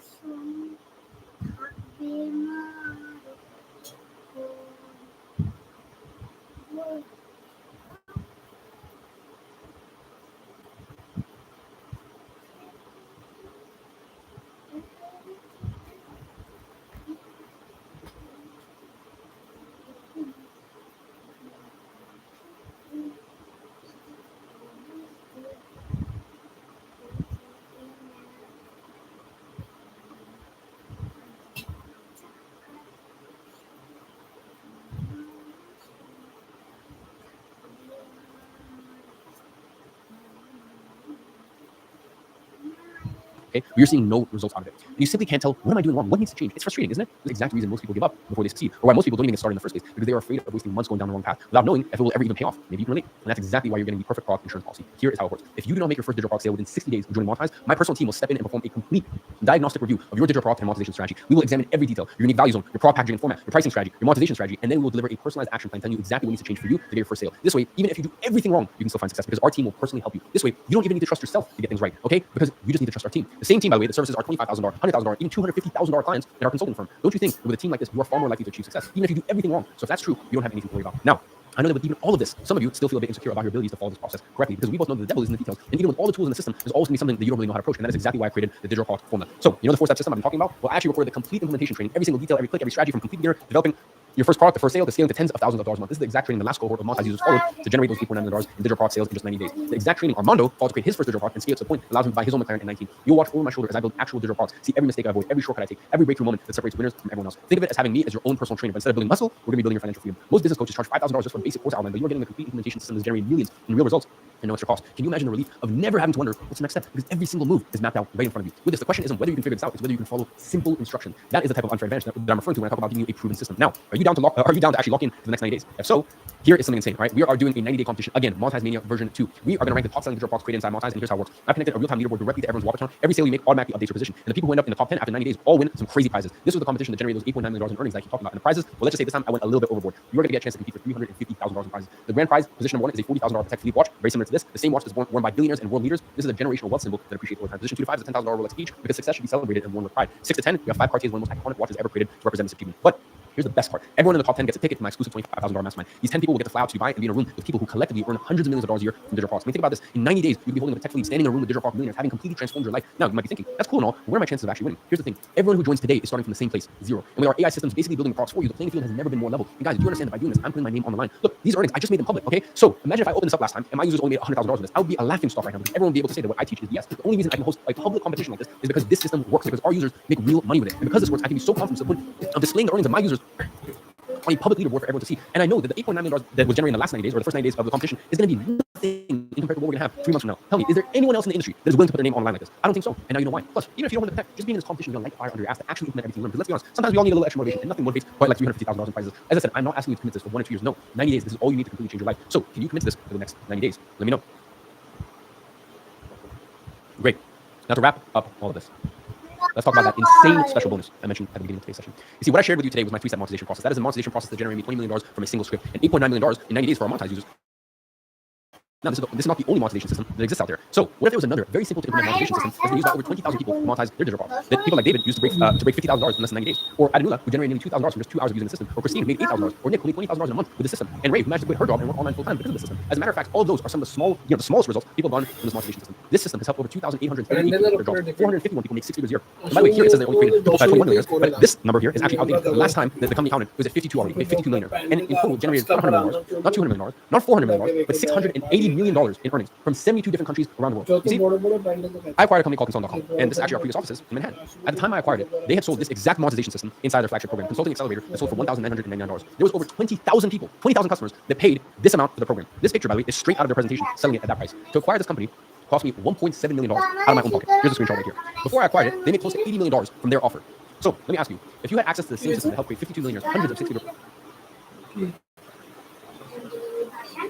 Okay, but you're seeing no results out of it. And you simply can't tell, what am I doing wrong? What needs to change? It's frustrating, isn't it? That's the exact reason most people give up before they succeed, or why most people don't even get started in the first place, because they are afraid of wasting months going down the wrong path without knowing if it will ever even pay off. Maybe you can relate. And that's exactly why you're getting the perfect product insurance policy. Here is how it works. If you do not make your first digital product sale within 60 days of joining Monetize, my personal team will step in and perform a complete diagnostic review of your digital product and monetization strategy. We will examine every detail, your unique value zone, your product packaging and format, your pricing strategy, your monetization strategy, and then we will deliver a personalized action plan telling you exactly what needs to change for you to get your first sale. This way, even if you do everything wrong, you can still find success because our team will personally help you. This way, you don't even need to trust yourself to get things right, okay? Because you just need to trust our team. The same team, by the way, that services our $25,000, $100,000, even $250,000 clients in our consulting firm. Don't you think that with a team like this, you are far more likely to achieve success, even if you do everything wrong? So if that's true, you don't have anything to worry about. Now, I know that with even all of this, some of you still feel a bit insecure about your abilities to follow this process correctly, because we both know that the devil is in the details. And even with all the tools in the system, there's always going to be something that you don't really know how to approach. And that is exactly why I created the digital product formula. So, you know the 4-step system I've been talking about? Well, I actually recorded the complete implementation training, every single detail, every click, every strategy from complete beginner, developing your first product, the first sale, to scaling to tens of thousands of dollars a month. This is the exact training the last cohort of Monetize users followed to generate those $8.9 million in digital product sales in just 90 days. The exact training Armando followed to create his first digital product and scale it to the point that allows him to buy his own McLaren in 19. You'll watch over my shoulder as I build actual digital products, see every mistake I avoid, every shortcut I take, every breakthrough moment that separates winners from everyone else. Think of it as having me as your own personal trainer, but instead of building muscle, we're going to be building your financial freedom. Most business coaches charge $5,000 just for a basic course outline, but you're getting the complete implementation system that's generating millions in real results and no extra cost. Can you imagine the relief of never having to wonder what's the next step? Because every single move is mapped out right in front of you. With this, the question isn't whether you can figure this out, it's whether you can follow simple instruction. That is the type of unfair advantage that I'm referring to when I talk about giving you a proven system. Now, are you down to actually lock in for the next 90 days? If so, here is something insane, right? We are doing a 90-day competition. Again, Monetize Mania version 2. We are going to rank the top selling digital products created inside Monetize, and here's how it works. I've connected a real-time leaderboard directly to everyone's wallet account. Every sale you make automatically updates your position. And the people who end up in the top 10 after 90 days all win some crazy prizes. This was the competition that generated those $8.9 million in earnings that I keep talking about. And the prizes, well, let's just say this time I went a little bit overboard. You are going to get a chance to compete for $350,000 in prizes. The grand prize, position number 1, is a $40,000 Protect Philippe watch, very similar to this. The same watch is worn by billionaires and world leaders. This is a generational wealth symbol that appreciates over time. Position 2 to 5 is a $10,000 Rolex each, because success should be celebrated and worn with pride. 6 to 10, we have 5 Cartiers, one of the most iconic watches ever created to represent this achievement. But here's the best part. Everyone in the top 10 gets a ticket to my exclusive $25,000 mastermind. These 10 people will get to fly out to Dubai and be in a room with people who collectively earn hundreds of millions of dollars a year from digital products. I mean, think about this. In 90 days, you'll be holding a Protect Philippe, standing in a room with digital product millionaires, having completely transformed your life. Now, you might be thinking, that's cool and all, but what are my chances of actually winning? Here's the thing. Everyone who joins today is starting from the same place, 0. And with our AI systems basically building the products for you, the playing field has never been more level. And guys, do you understand that by doing this, I'm putting my name on the line? Look, these earnings, I just made them public, okay? So imagine if I opened this up last time and my users only made $100,000 with this. I would be a laughing stock right now, because everyone would be able to say that what I teach is BS. The only reason I can host a public competition like this is because this system works, because our users make real money with it. And because this works, I can be so confident to the point of displaying the earnings of my users on a public leaderboard for everyone to see. And I know that the $8.9 million that was generated in the last 90 days, or the first 90 days of the competition, is going to be nothing in comparison to what we're going to have 3 months from now. Tell me, is there anyone else in the industry that is willing to put their name on the line like this? I don't think so. And now you know why. Plus, even if you don't want to protect, just being in this competition is going to light fire under your ass to actually implement everything you learn. Because let's be honest, sometimes we all need a little extra motivation, and nothing motivates quite like $350,000 in prizes. As I said, I'm not asking you to commit this for 1 or 2 years. No, 90 days, this is all you need to completely change your life. So, can you commit to this for the next 90 days? Let me know. Great. Now to wrap up all of this, let's talk about that insane special bonus I mentioned at the beginning of today's session. You see, what I shared with you today was my 3-step monetization process. That is a monetization process that generated me $20 million from a single script and $8.9 million in 90 days for our monetized users. Now, this is not the only monetization system that exists out there. So, what if there was another very simple to implement monetization system that's been used by over 20,000 people to monetize their digital products? That people like David used to break $50,000 in less than 90 days. Or Adanula, who generated nearly $2,000 from just 2 hours of using the system. Or Christine, who made $8,000. Or Nick, who made $20,000 a month with the system. And Ray, who managed to quit her job and work online full time because of the system. As a matter of fact, all of those are some of the the smallest results people have done from this monetization system. This system has helped over 2,830 people quit their jobs. 451 people make 6 figures a year. And by the way, here it says they only created 21 million, but this number here is actually outdated. The last time that the company counted, it was at 52 already. It made 52 million. And in total, generated $100 million, not $200 million, not $400 million, but $680 million in earnings from 72 different countries around the world. जो You see, तो बड़े-बड़े ब्रांडों को कहते I acquired a company called Consultant.com, and this is actually our previous offices in Manhattan. At the time I acquired it, they had sold this exact monetization system inside their flagship program, Consulting Accelerator, that sold for $1,999. There was over 20,000 people, 20,000 customers that paid this amount for the program. This picture, by the way, is straight out of their presentation, selling it at that price. To acquire this company cost me $1.7 million out of my own pocket. Here's a screenshot right here. Before I acquired it, they made close to $80 million from their offer. So let me ask you, if you had access to the same system that helped create 52 millionaires, hundreds of six-figure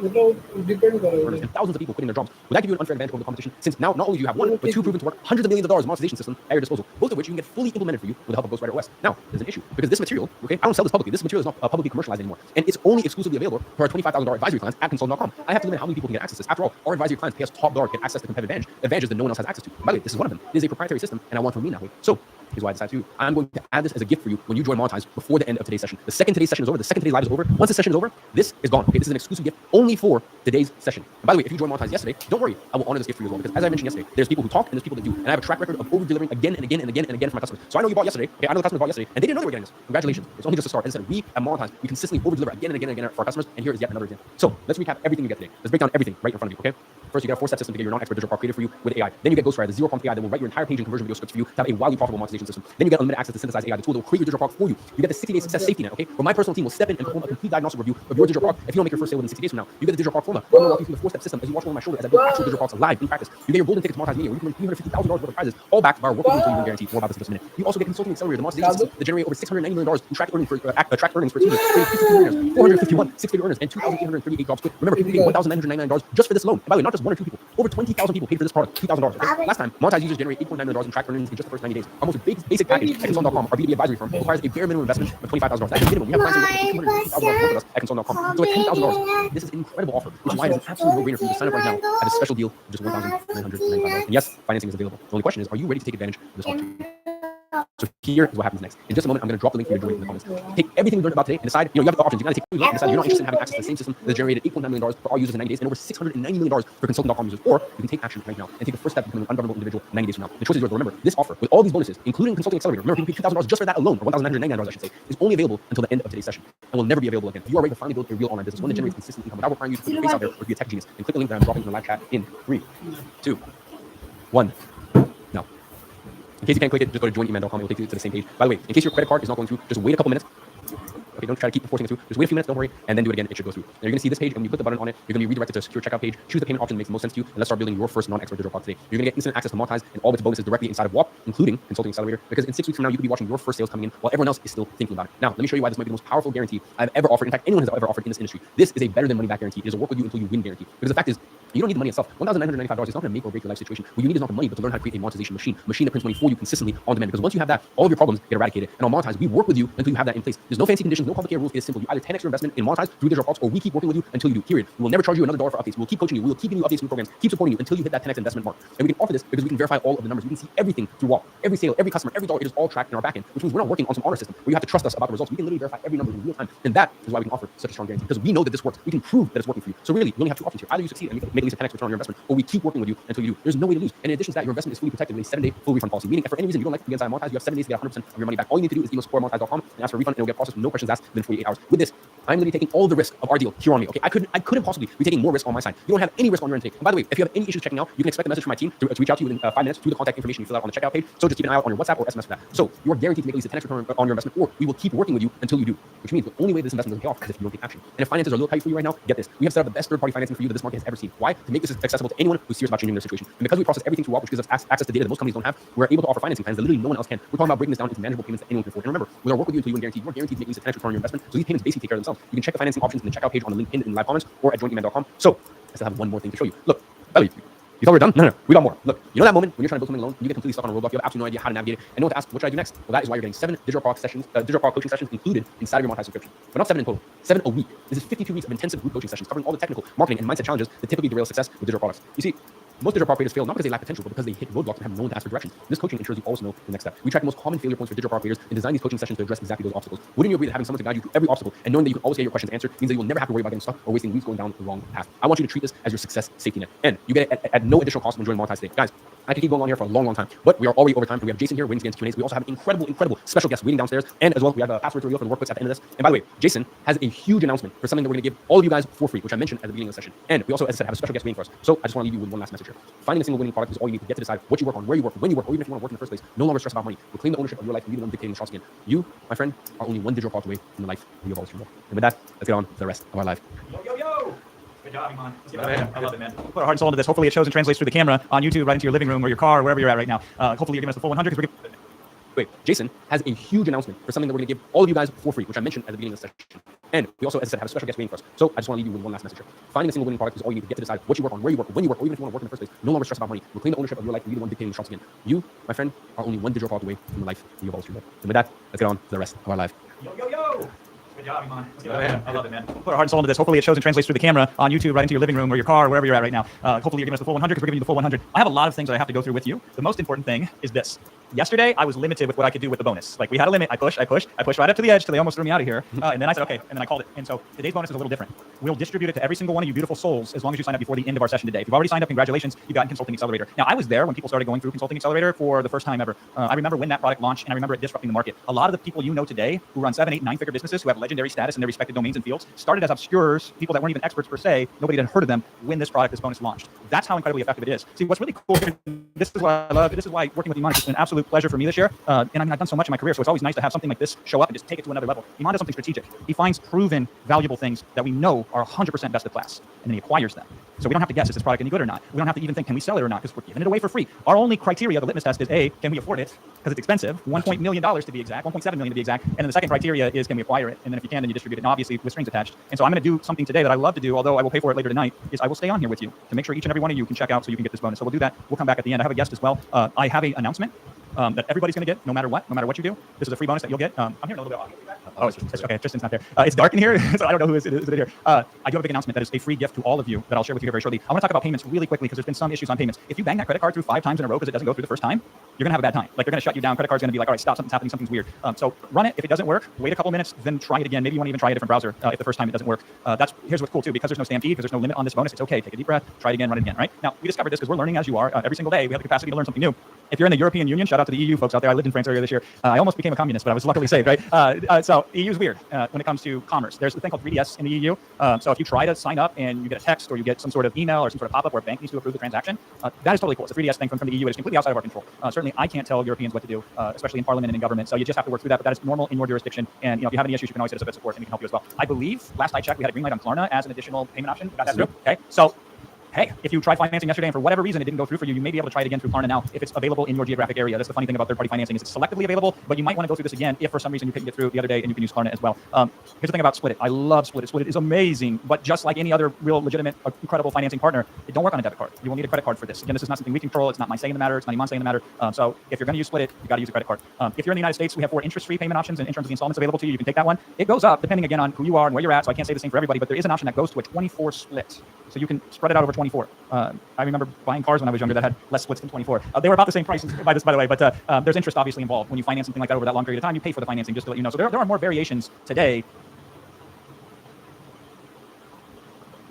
मतलब depend करेगा and thousands of people quitting their jobs, would that give you an unfair advantage over the competition? Since now not only do you have one, but two proven to work hundreds of millions of dollars monetization system at your disposal, both of which you can get fully implemented for you with the help of Ghostwriter OS. Now, there's an issue because this material, okay, I don't sell this publicly. This material is not publicly commercialized anymore, and it's only exclusively available for our $25,000 advisory clients at Consultant.com. I have to limit how many people can get access to this. After all, our advisory clients pay us top dollar to get access to competitive advantages that no one else has access to. By the way, this is one of them. It is a proprietary system, and I want to remain that way. So here's why I decided to. I'm going to add this as a gift for you when you join Monetize before the end of today's session. The second today's session is over, the second today's live is over. Once this session is over, this is gone. Okay, this is an exclusive gift only for today's session. And by the way, if you joined Monetize yesterday, don't worry, I will honor this gift for you as well. Because as I mentioned yesterday, there's people who talk and there's people that do. And I have a track record of over delivering again and again and again and again for my customers. So I know you bought yesterday. Okay, I know the customer bought yesterday, and they didn't know they were getting this. Congratulations. It's only just a start. As I said, we at Monetize, we consistently over deliver again and again and again for our customers. And here is yet another example. So let's recap everything you get today. Let's break down everything right in front of you. Okay. First, you get a 4-step system to get your non-expert digital product created for you with AI. Then you get Ghostwriter, the zero-prompt AI that will write your entire page and conversion video scripts for you to have a wildly profitable monetization system. Then you get unlimited access to synthesize AI, the tool that will create your digital product for you. You get the 60-day success safety net, okay? Where my personal team will step in and perform a complete diagnostic review of your digital product. If you don't make your first sale within 60 days from now, you get the digital product formula. I'm going to walk you through the 4-step system as you watch over my shoulder as I build actual digital products live in practice. You get your golden ticket to Monetize Media, where you can win $350,000 worth of prizes, all backed by our working until you guarantee. More about this in just a minute. You also get Consulting Accelerator, the monetization system that generate over $690 million in tracked earnings for teams, 451 six-figure earners, and 2,838 jobs quit. Remember, people paid $1,999 just for this alone. And by the way, not just one or two people, over 20,000 people paid for this product, $2,000. Okay? Last time, Monetize users generate $8.9 million in tracked earnings in just the first 90 days. Our most basic package at Consultant.com, our B2B advisory firm, requires a bare minimum investment of $25,000. That's the minimum. We have clients who work for $250,000 with us at Consultant.com. So at $10,000, this is an incredible offer, which is why it is an absolute no-brainer for you to sign up right now at a special deal of just $1,999. And yes, financing is available. The only question is, are you ready to take advantage of this opportunity? So here is what happens next. In just a moment, I'm going to drop the link for you to join in the comments. Take everything we learned about today and decide, you have the options. You got to take what we learned and decide you're not interested in having access to the same system that generated $8.9 million for our users in 90 days and over $690 million for Consultant.com users. Or you can take action right now and take the first step to becoming an ungovernable individual 90 days from now. The choice is yours. Remember, this offer with all these bonuses, including Consulting Accelerator, remember, people paid $2,000 just for that alone, or $1,999 I should say, is only available until the end of today's session and will never be available again. If you are ready to finally build a real online business, one that generates consistent income without requiring you to put your face out there or be a tech genius, then click the link that I'm dropping in the live chat in 3, 2, 1. Now. In case you can't click it, just go to joinemail.com. It will take you to the same page. By the way, in case your credit card is not going through, just wait a couple minutes. Okay, don't try to keep forcing it through. Just wait a few minutes, don't worry, and then do it again. It should go through. Now you're going to see this page, and when you click the button on it, you're going to be redirected to a secure checkout page. Choose the payment option that makes the most sense to you, and let's start building your first non-expert digital product today. You're going to get instant access to Monetize and all its bonuses directly inside of WAP, including Consulting Accelerator, because in 6 weeks from now, you could be watching your first sales coming in while everyone else is still thinking about it. Now, let me show you why this might be the most powerful guarantee I've ever offered. In fact, anyone has ever offered in this industry. This is a better than money back guarantee. It is a work with you until you win guarantee. Because the fact is, you don't need the money itself. $1,995 is not going to make or break your life situation. What you need is not the money, but to learn how to create a monetization machine that prints money for you consistently on demand. Because once you have that, all of your problems get eradicated. And on Monetize, we work with you until you have that in place. There's no fancy conditions, no complicated rules. It is simple. You either 10x your investment in Monetize through digital products, or we keep working with you until you do. Period. We will never charge you another dollar for updates. We will keep coaching you. We will keep giving you updates, new programs, keep supporting you until you hit that 10x investment mark. And we can offer this because we can verify all of the numbers. We can see everything through WAP. Every sale, every customer, every dollar, it is all tracked in our backend, which means we're not working on some honor system where you have to trust us about the results. We can literally verify every number in real time. And that is why we can offer such a strong guarantee, because we know that this works. We can prove that it's working for you. So really, you only have two options here. Either you succeed and you make at least a 10x return on your investment, or we keep working with you until you do. There's no way to lose. And in addition to that, your investment is fully protected with a 7-day full refund policy. Meaning, if for any reason you don't like to be inside Monetize, you have 7 days to get 100% of your money back. All you need to do is email support@monetize.com and ask for a refund, and it'll get processed with no questions asked within 48 hours. With this, I'm literally taking all the risk of our deal here on me. Okay, I couldn't possibly be taking more risk on my side. You don't have any risk on your end today. And by the way, if you have any issues checking out, you can expect a message from my team to reach out to you within 5 minutes through the contact information you fill out on the checkout page. So just keep an eye out on your WhatsApp or SMS for that. So you are guaranteed to make at least a 10x return on your investment, or we will keep working with you until you do. Which means the only way this investment doesn't pay off is if you don't take action. And if finances are a little tight for you right now, get this. We have set up the best third-party financing for you that this market has ever seen. Why? To make this accessible to anyone who's serious about changing their situation. And because we process everything through WAP, which gives us access to data that most companies don't have, we're able to offer financing plans that literally no one else can. We're talking about breaking this down into manageable payments that anyone can afford. And remember, with our work with you until you win guarantee, you are guaranteed to make at least a 10x return on your investment. So these payments basically take care of themselves. You can check the financing options in the checkout page on the link pinned in the live comments or at joinemail.com. So I still have one more thing to show you. Look, Belly, you thought we were done? No, we got more. Look, you know that moment when you're trying to build something alone, and you get completely stuck on a roadblock, you have absolutely no idea how to navigate it, and know what to ask, what should I do next? Well, that is why you're getting 7 digital product coaching sessions included inside of your Monetize subscription. But not 7 in total, 7 a week. This is 52 weeks of intensive group coaching sessions covering all the technical, marketing, and mindset challenges that typically derail success with digital products. You see, most digital product creators fail not because they lack potential, but because they hit roadblocks and have no one to ask for directions. This coaching ensures you always know the next step. We track the most common failure points for digital product creators and design these coaching sessions to address exactly those obstacles. Wouldn't you agree that having someone to guide you through every obstacle and knowing that you can always get your questions answered means that you will never have to worry about getting stuck or wasting weeks going down the wrong path? I want you to treat this as your success safety net, and you get it at no additional cost when joining Monetize today. Guys, I could keep going on here for a long, long time, but we are already over time. We have Jason here waiting to get into Q&As. We also have incredible special guests waiting downstairs, and as well, we have a password to reveal for the workbooks at the end of this. And by the way, Jason has a huge announcement for something that we're going to give all of you guys for free, which I mentioned at the beginning of the session. And we also, as I said, have a special guest waiting for us. So I just want to leave you with one last message here. Finding a single winning product is all you need to get to decide what you work on, where you work, when you work, or even if you want to work in the first place. No longer stress about money. Reclaim the ownership of your life and be the one dictating the shots again. You, my friend, are only one digital product away from the life you have always dreamed of. And with that, let's get on to the rest of our life. Yo! Good job, Iman. I love it, man. Put our heart and soul into this. Hopefully it shows and translates through the camera on YouTube, right into your living room or your car, wherever you're at right now. Hopefully you're giving us the full 100 because we're Wait, Jason has a huge announcement for something that we're going to give all of you guys for free, which I mentioned at the beginning of the session. And we also, as I said, have a special guest waiting for us. So I just want to leave you with one last message here. Finding a single winning product is all you need to get to decide what you work on, where you work, when you work, or even if you want to work in the first place. No longer stress about money. Reclaim the ownership of your life and be the one dictating the shots again. You, my friend, are only one digital product away from the life you have always dreamed of. And with that, let's get on to the rest of our life. Yo! Good job, Iman. I love it, man. Put our heart and soul into this. Hopefully it shows and translates through the camera on YouTube, right into your living room or your car, wherever you're at right now. Hopefully you're giving us the full 100 because we're giving you the full 100. I have a lot of things that I have to go through with you. The most important thing is this. Yesterday, I was limited with what I could do with the bonus. Like we had a limit. I pushed right up to the edge till they almost threw me out of here. And then I said, okay. And then I called it. And so today's bonus is a little different. We'll distribute it to every single one of you beautiful souls as long as you sign up before the end of our session today. If you've already signed up, congratulations. You got Consulting Accelerator. Now, I was there when people started going through Consulting Accelerator for the first time ever. I remember when that product launched, and I remember it disrupting the market. A lot of the people you know today who run 7, 8, 9-figure businesses who have legendary status in their respective domains and fields started as obscurers, people that weren't even experts per se. Nobody had heard of them when this bonus launched. That's how incredibly effective it is. See, what's really cool, this is what I love. This is why working with Iman is an absolute pleasure for me this year. And I mean, I've done so much in my career, so it's always nice to have something like this show up and just take it to another level. Iman does something strategic. He finds proven, valuable things that we know are 100% best of class, and then he acquires them. So we don't have to guess, is this product any good or not? We don't have to even think, can we sell it or not? Because we're giving it away for free. Our only criteria, the litmus test, is A, can we afford it? Because it's expensive, $1 million to be exact, $1.7 million to be exact. And then the second criteria is, can we acquire it? And then if you can, then you distribute it, and obviously with strings attached. And so I'm going to do something today that I love to do, although I will pay for it later tonight, is I will stay on here with you to make sure each and every one of you can check out so you can get this bonus. So we'll do that. We'll come back at the end. I have a guest as well. I have an announcement that everybody's going to get, no matter what you do. This is a free bonus that you'll get. I'm hearing a little bit off. Oh, it's okay. Tristan's not there. It's dark in here, so I don't know who is it here. I do have a big announcement that is a free gift to all of you that I'll share with you here very shortly. I want to talk about payments really quickly because there's been some issues on payments. If you bang that credit card through 5 times in a row because it doesn't go through the first time, you're going to have a bad time. Like they're going to shut you down. Credit card's going to be like, all right, stop, something's happening, something's weird. So run it. If it doesn't work, wait a couple minutes, then try it again. Maybe you want to even try a different browser if the first time it doesn't work. Here's what's cool too, because there's no stampede, because there's no limit on this bonus. It's okay. Take a deep breath, try it again, run it again. Right now, we discovered this because we're learning as you are every single day. We have the capacity to learn something new. If you're in the European Union, shout out to the EU folks out there. I lived in France earlier this year. I almost became a communist, but I was luckily saved, right? So EU is weird when it comes to commerce. There's a thing called 3DS in the EU. So if you try to sign up and you get a text or you get some sort of email or some sort of pop-up where a bank needs to approve the transaction, that is totally cool. It's a 3DS thing from the EU. It's completely outside of our control. Certainly, I can't tell Europeans what to do, especially in Parliament and in government. So you just have to work through that. But that is normal in your jurisdiction. And if you have any issues, you can always hit us up at support, and we can help you as well. I believe last I checked, we had a green light on Klarna as an additional payment option. Got that through? Okay. So hey, if you tried financing yesterday and for whatever reason it didn't go through for you, you may be able to try it again through Klarna now if it's available in your geographic area. That's the funny thing about third-party financing is it's selectively available, but you might want to go through this again if for some reason you couldn't get through the other day and you can use Klarna as well. Here's the thing about Split It. I love Split It. Split It is amazing, but just like any other real legitimate, incredible financing partner, it don't work on a debit card. You will need a credit card for this. Again, this is not something we control. It's not my say in the matter. It's not Iman saying in the matter. So if you're going to use Split It, you got to use a credit card. If you're in the United States, we have 4 interest-free payment options, and in terms of the installments available to you, you can take that one. It goes up depending again on who you are and where you're at. So I can't say the same for everybody, but there is an option that goes to a 24 split. So you can spread it out over 24. I remember buying cars when I was younger that had less splits than 24. They were about the same price by the way, but there's interest obviously involved. When you finance something like that over that long period of time, you pay for the financing, just to let you know. So there are more variations today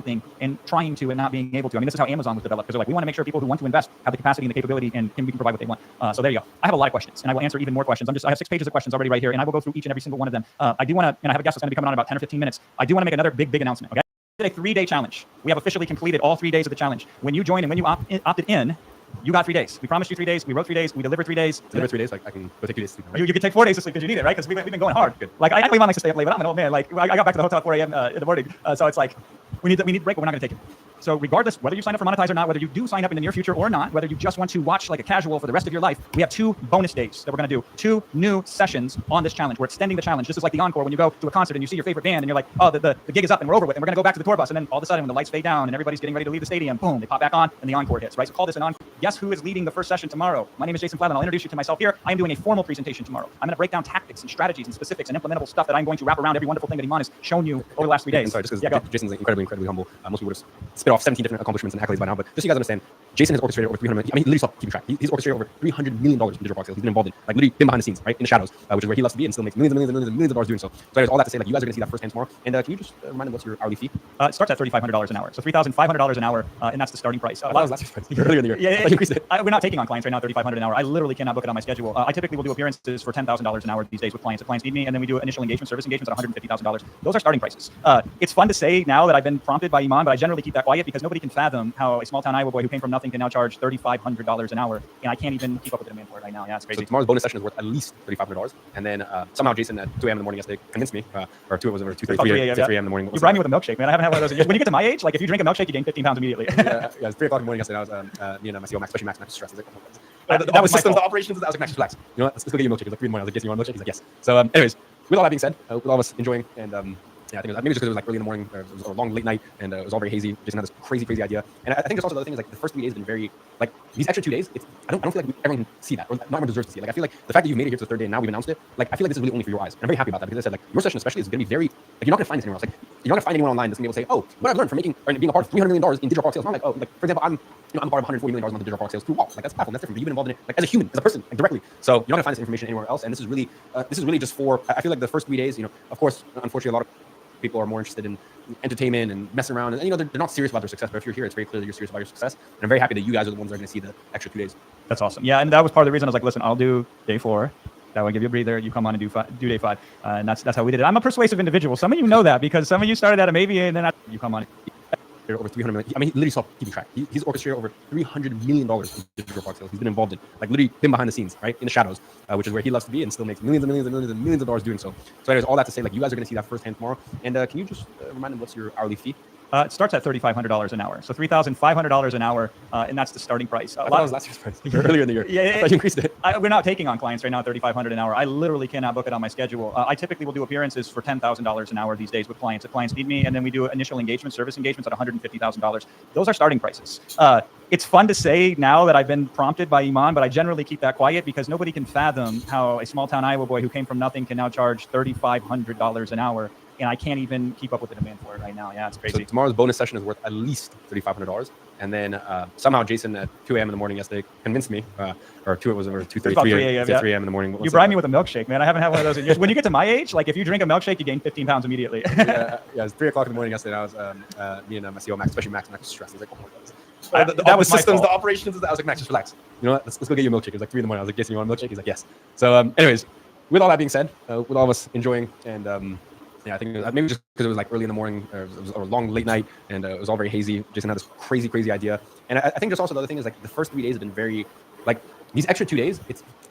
and trying to and not being able to. I mean, this is how Amazon was developed, because they're like, we want to make sure people who want to invest have the capacity and the capability and we can provide what they want. So there you go. I have a lot of questions and I will answer even more questions. I have 6 pages of questions already right here, and I will go through each and every single one of them. I do want to, and I have a guest that's going to be coming on in about 10 or 15 minutes. I do want to make another big announcement, okay? A 3-day challenge. We have officially completed all 3 days of the challenge. When you joined and when you opted in, you got 3 days. We promised you 3 days. We wrote 3 days. We delivered 3 days. Deliver 3 days. Like I can go take 2 days to sleep. Right? You can take 4 days to sleep because you need it, right? Because we've been going hard. Good. Like I know Iman likes to stay up late, but I'm an old man. Like I got back to the hotel at 4 a.m. In the morning. So it's like we need a break, but we're not going to take it. So regardless, whether you sign up for Monetize or not, whether you do sign up in the near future or not, whether you just want to watch like a casual for the rest of your life, we have 2 bonus days that we're going to do. 2 new sessions on this challenge. We're extending the challenge. This is like the encore when you go to a concert and you see your favorite band and you're like, oh, the gig is up and we're over with, and we're going to go back to the tour bus. And then all of a sudden, when the lights fade down and everybody's getting ready to leave the stadium, boom, they pop back on and the encore hits, right? So call this an encore. Guess who is leading the first session tomorrow? My name is Jason Flavin. I'll introduce you to myself here. I am doing a formal presentation tomorrow. I'm going to break down tactics and strategies and specifics and implementable stuff that I'm going to wrap around every wonderful thing that Iman has shown you over the last 3 days. I'm sorry, just because Jason's incredibly humble. Most people would have spit off 17 different accomplishments and accolades by now, but just so you guys understand, Jason has orchestrated over 300 million. I mean, he literally stopped keeping track. He's orchestrated over $300 million in digital product sales. He's been involved in, like, literally been behind the scenes, right, in the shadows, which is where he loves to be, and still makes millions and millions and millions and millions of dollars doing so. So there's all that to say, like, you guys are going to see that firsthand tomorrow. And can you just remind them what's your hourly fee? It starts at $3,500 an hour. So $3,500 an hour, and that's the starting price. That was last year's price. Earlier in the year. Yeah, I increased it. we're not taking on clients right now, $3,500 an hour. I literally cannot book it on my schedule. I typically will do appearances for $10,000 an hour these days with clients. If clients need me, and then we do initial engagement, service engagements at $150,000. Those are starting prices. It's fun to say now that I've been prompted by Iman, but I generally keep that quiet because nobody can fathom how a small town Iowa boy who came from nothing can now charge $3,500 an hour, and I can't even keep up with the demand for it right now. Yeah, it's crazy. So tomorrow's bonus session is worth at least $3,500, and then somehow Jason at 2 a.m. in the morning yesterday convinced me, or 2 was over 2:33 3 a.m. in the morning. You bribed me with a milkshake, man. I haven't had one of those in years. When you get to my age, like if you drink a milkshake, you gain 15 pounds immediately. Yeah, it's 3 o'clock in the morning yesterday. I was me and my CEO Max, especially Max was stressed. He's like, that was systems, the operations. I was like, Max, relax. You know what? Let's go get you a milkshake. It was like 3 in the morning. I was like, yes, you want a milkshake? He's like, yes. So anyways, with all that being said, with all of us enjoying, and yeah, I think it was, maybe just because it was like early in the morning, it was a long late night, and it was all very hazy. Jason had this crazy idea, and I think there's also the other thing is like the first 3 days have been very like these extra 2 days. I don't feel like everyone can see that, or not everyone deserves to see it. Like I feel like the fact that you've made it here to the 3rd day and now we've announced it, like I feel like this is really only for your eyes, and I'm very happy about that because I said like your session especially is going to be very like you're not going to find this anywhere else. Like you're not going to find anyone online that's going to be able to say, oh, what I've learned from making or being a part of $300 million in digital product sales. Not like, oh, like for example, I'm a part of $140 million a month in digital product sales through Wall. Like that's platform, that's different. But you've been involved in it like as a human, as a person, like directly. So you're not going to find this information anywhere else. And this is really just for. I feel like the first 3 days, of course, unfortunately, a lot of people are more interested in entertainment and messing around, and they're not serious about their success. But if you're here, it's very clear that you're serious about your success. And I'm very happy that you guys are the ones that are going to see the extra 2 days. That's awesome. Yeah, and that was part of the reason I was like, listen, I'll do day 4. That would give you a breather. You come on and do day 5, and that's how we did it. I'm a persuasive individual. Some of you know that because some of you started at a maybe, and then you come on. Over 300 million. I mean, he literally stopped keeping track. He's orchestrated over $300 million in digital product sales. He's been involved in, like, literally been behind the scenes, right, in the shadows, which is where he loves to be, and still makes millions and millions and millions and millions of dollars doing so. So, anyways, all that to say, like, you guys are going to see that firsthand tomorrow. And can you just remind them what's your hourly fee? It starts at $3,500 an hour. So $3,500 an hour, and that's the starting price. That was last year's price. Earlier in the year. Yeah, I thought you increased it. We're not taking on clients right now, $3,500 an hour. I literally cannot book it on my schedule. I typically will do appearances for $10,000 an hour these days with clients. If clients need me, and then we do initial engagement, service engagements at $150,000. Those are starting prices. It's fun to say now that I've been prompted by Iman, but I generally keep that quiet because nobody can fathom how a small town Iowa boy who came from nothing can now charge $3,500 an hour. And I can't even keep up with the demand for it right now. Yeah, it's crazy. So tomorrow's bonus session is worth at least $3,500. And then somehow Jason at 2 a.m. in the morning yesterday convinced me, or 2:33 3 a.m. in the morning. You bribed me with a milkshake, man. I haven't had one of those in years. When you get to my age, like if you drink a milkshake, you gain 15 pounds immediately. Yeah, it was 3 o'clock in the morning yesterday. I was me and my CEO Max, especially Max was stressed. He's like, oh my God. That was systems, the operations. I was like, Max, just relax. You know what? Let's go get you a milkshake. It was like 3 in the morning. I was like, Jason, you want a milkshake? He's like, yes. So anyways, with all that being said, with all of us enjoying, and yeah, I think maybe just because it was like early in the morning, it was a long late night, and it was all very hazy. Jason had this crazy idea, and I think just also the other thing is like the first 3 days have been very like these extra 2 days.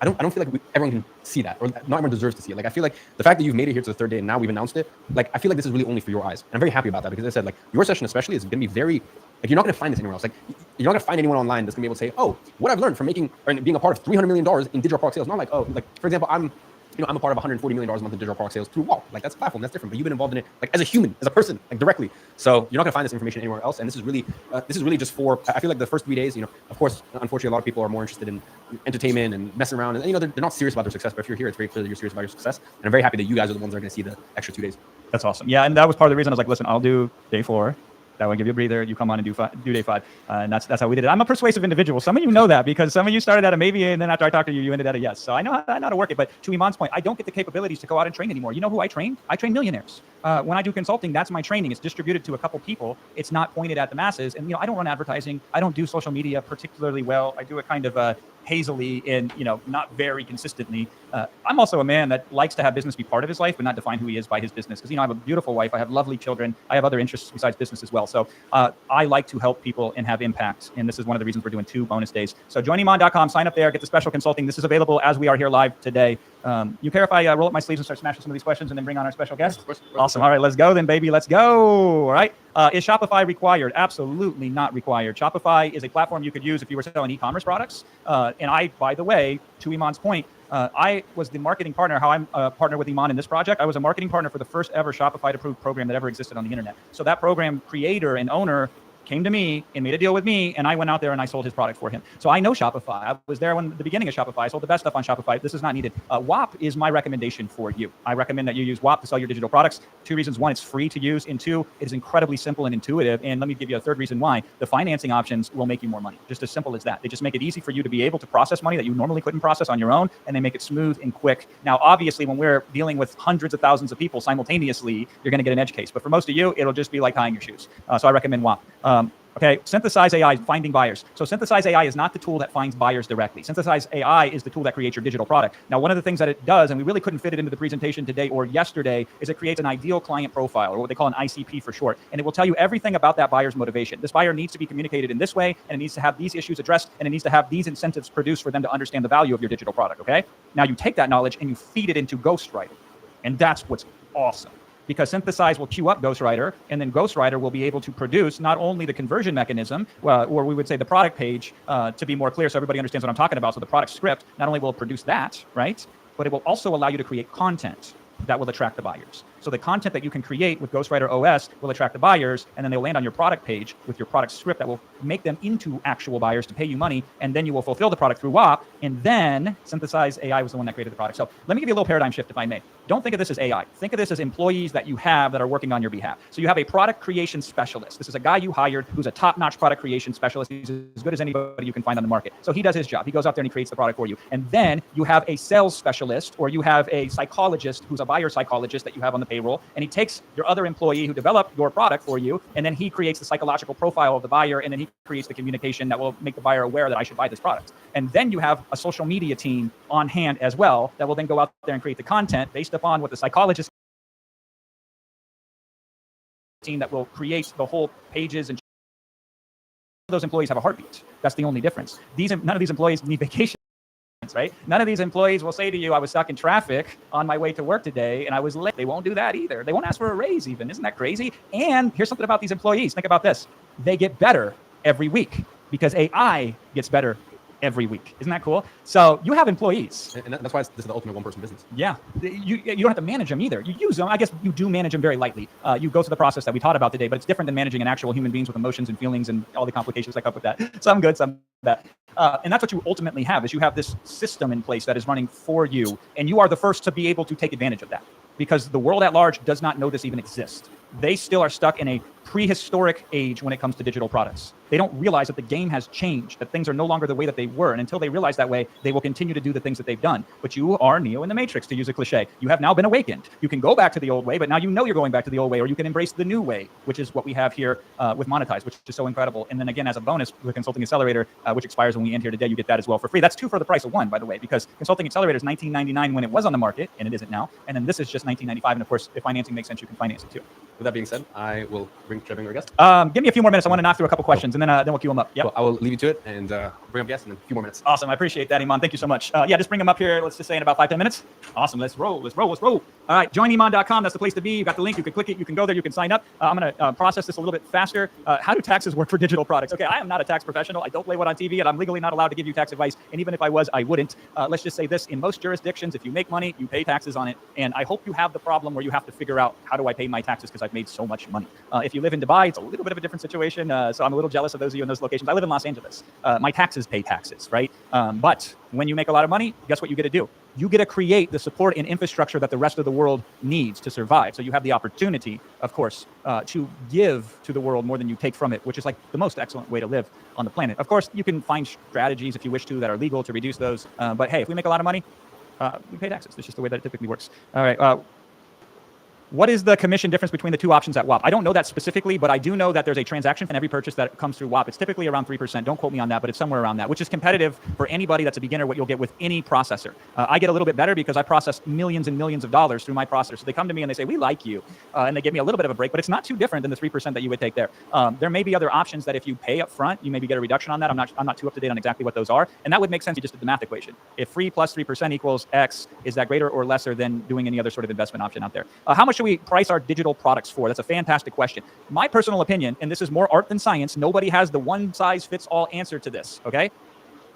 I don't feel like everyone can see that, or not everyone deserves to see it. Like I feel like the fact that you've made it here to the 3rd day and now we've announced it, like I feel like this is really only for your eyes, and I'm very happy about that because I said like your session especially is going to be very like you're not going to find this anywhere else. Like you're not going to find anyone online that's going to be able to say, oh, what I've learned from making or being a part of $300 million in digital product sales. Not like, oh, like for example, I'm a part of $140 million a month in digital product sales through Wall. Like that's a platform, that's different. But you've been involved in it like as a human, as a person, like directly. So you're not gonna find this information anywhere else. And this is really just for. I feel like the first 3 days, of course, unfortunately, a lot of people are more interested in entertainment and messing around, and they're not serious about their success. But if you're here, it's very clear that you're serious about your success. And I'm very happy that you guys are the ones that are gonna see the extra 2 days. That's awesome. Yeah, and that was part of the reason I was like, listen, I'll do day 4. That would give you a breather. You come on and do day 5, and that's how we did it. I'm a persuasive individual. Some of you know that because some of you started at a maybe, and then after I talked to you, you ended at a yes. So I know how to work it. But to Iman's point, I don't get the capabilities to go out and train anymore. You know who I train? I train millionaires. When I do consulting, that's my training. It's distributed to a couple people. It's not pointed at the masses. And I don't run advertising. I don't do social media particularly well. I do it kind of hazily and not very consistently. I'm also a man that likes to have business be part of his life, but not define who he is by his business. Because I have a beautiful wife, I have lovely children, I have other interests besides business as well. So I like to help people and have impact. And this is one of the reasons we're doing 2 bonus days. So joiniman.com, sign up there, get the special consulting. This is available as we are here live today. You care if I roll up my sleeves and start smashing some of these questions and then bring on our special guest? Awesome. All right, let's go then, baby. Let's go. All right. Is Shopify required? Absolutely not required. Shopify is a platform you could use if you were selling e-commerce products. And I, by the way, to Iman's point, I was the marketing partner, how I'm a partner with Iman in this project. I was a marketing partner for the first ever Shopify approved program that ever existed on the internet. So that program creator and owner came to me and made a deal with me, and I went out there and I sold his product for him. So I know Shopify. I was there when the beginning of Shopify. I sold the best stuff on Shopify. This is not needed. WAP is my recommendation for you. I recommend that you use WAP to sell your digital products. 2 reasons. 1, it's free to use, and 2, it is incredibly simple and intuitive. And let me give you a third reason why. The financing options will make you more money. Just as simple as that. They just make it easy for you to be able to process money that you normally couldn't process on your own, and they make it smooth and quick. Now, obviously, when we're dealing with hundreds of thousands of people simultaneously, you're going to get an edge case. But for most of you, it'll just be like tying your shoes. So I recommend WAP. Okay, Synthesize AI, finding buyers. So Synthesize AI is not the tool that finds buyers directly. Synthesize AI is the tool that creates your digital product. Now, one of the things that it does, and we really couldn't fit it into the presentation today or yesterday, is it creates an ideal client profile, or what they call an ICP for short. And it will tell you everything about that buyer's motivation. This buyer needs to be communicated in this way, and it needs to have these issues addressed, and it needs to have these incentives produced for them to understand the value of your digital product, okay? Now, you take that knowledge and you feed it into Ghostwriter. And that's what's awesome. Because Synthesize will queue up Ghostwriter, and then Ghostwriter will be able to produce not only the conversion mechanism, or we would say the product page, to be more clear so everybody understands what I'm talking about. So the product script, not only will it produce that, right, but it will also allow you to create content that will attract the buyers. So the content that you can create with Ghostwriter OS will attract the buyers, and then they'll land on your product page with your product script that will make them into actual buyers to pay you money, and then you will fulfill the product through WAP, and then Synthesize AI was the one that created the product. So let me give you a little paradigm shift, if I may. Don't think of this as AI. Think of this as employees that you have that are working on your behalf. So you have a product creation specialist. This is a guy you hired who's a top-notch product creation specialist. He's as good as anybody you can find on the market. So he does his job. He goes out there and he creates the product for you. And then you have a sales specialist, or you have a psychologist who's a buyer psychologist that you have on the payroll, and he takes your other employee who developed your product for you, and then he creates the psychological profile of the buyer, and then he creates the communication that will make the buyer aware that I should buy this product. And then you have a social media team on hand as well that will then go out there and create the content based upon what the psychologist team that will create the whole pages, and those employees have a heartbeat. That's the only difference. None of these employees need vacation. Right? None of these employees will say to you, I was stuck in traffic on my way to work today and I was late. They won't do that either. They won't ask for a raise even. Isn't that crazy? And here's something about these employees. Think about this. They get better every week because AI gets better every week. Isn't that cool? So you have employees. And that's why this is the ultimate one-person business. Yeah. You don't have to manage them either. You use them. I guess you do manage them very lightly. You go through the process that we taught about today, but it's different than managing an actual human beings with emotions and feelings and all the complications that come with that. Some good, some bad. And that's what you ultimately have, is you have this system in place that is running for you, and you are the first to be able to take advantage of that, because the world at large does not know this even exists. They still are stuck in a prehistoric age when it comes to digital products. They don't realize that the game has changed, that things are no longer the way that they were. And until they realize that way, they will continue to do the things that they've done. But you are Neo in the Matrix, to use a cliche. You have now been awakened. You can go back to the old way, but now you know you're going back to the old way, or you can embrace the new way, which is what we have here with Monetize, which is so incredible. And then again, as a bonus, the Consulting Accelerator, which expires when we end here today, you get that as well for free. That's 2 for the price of 1, by the way, because Consulting Accelerator is $19.99 when it was on the market, and it isn't now. And then this is just $19.95. And of course, if financing makes sense, you can finance it too. With that being said, I will bring our guest. Give me a few more minutes. I want to knock through a couple questions, and then we'll queue them up. Yep. Cool. I will leave you to it and bring up guests in a few more minutes. Awesome. I appreciate that, Iman. Thank you so much. Yeah, just bring them up here. Let's just say in about 5-10 minutes. Awesome. Let's roll. All right. Joiniman.com. That's the place to be. You've got the link. You can click it. You can go there. You can sign up. I'm going to process this a little bit faster. How do taxes work for digital products? Okay. I am not a tax professional. I don't play one on TV, and I'm legally not allowed to give you tax advice. And even if I was, I wouldn't. Let's just say this. In most jurisdictions, if you make money, you pay taxes on it. And I hope you have the problem where you have to figure out, how do I pay my taxes because I've made so much money. If you live in Dubai, it's a little bit of a different situation. So I'm a little jealous of those of you in those locations. I live in Los Angeles. My taxes pay taxes, right? But when you make a lot of money, guess what you get to do? You get to create the support and infrastructure that the rest of the world needs to survive. So you have the opportunity, of course, to give to the world more than you take from it, which is like the most excellent way to live on the planet. Of course, you can find strategies if you wish to that are legal to reduce those. But hey, if we make a lot of money, we pay taxes. That's just the way that it typically works. All right. What is the commission difference between the 2 options at WAP? I don't know that specifically, but I do know that there's a transaction for every purchase that comes through WAP. It's typically around 3%. Don't quote me on that, but it's somewhere around that, which is competitive for anybody that's a beginner, what you'll get with any processor. I get a little bit better because I process millions and millions of dollars through my processor. So they come to me and they say, we like you. And they give me a little bit of a break, but it's not too different than the 3% that you would take there. There may be other options that if you pay up front, you maybe get a reduction on that. I'm not too up to date on exactly what those are. And that would make sense. You just did the math equation. If free plus 3% equals X, is that greater or lesser than doing any other sort of investment option out there? How much should we price our digital products for? That's a fantastic question. My personal opinion, and this is more art than science, nobody has the one-size-fits-all answer to this, okay?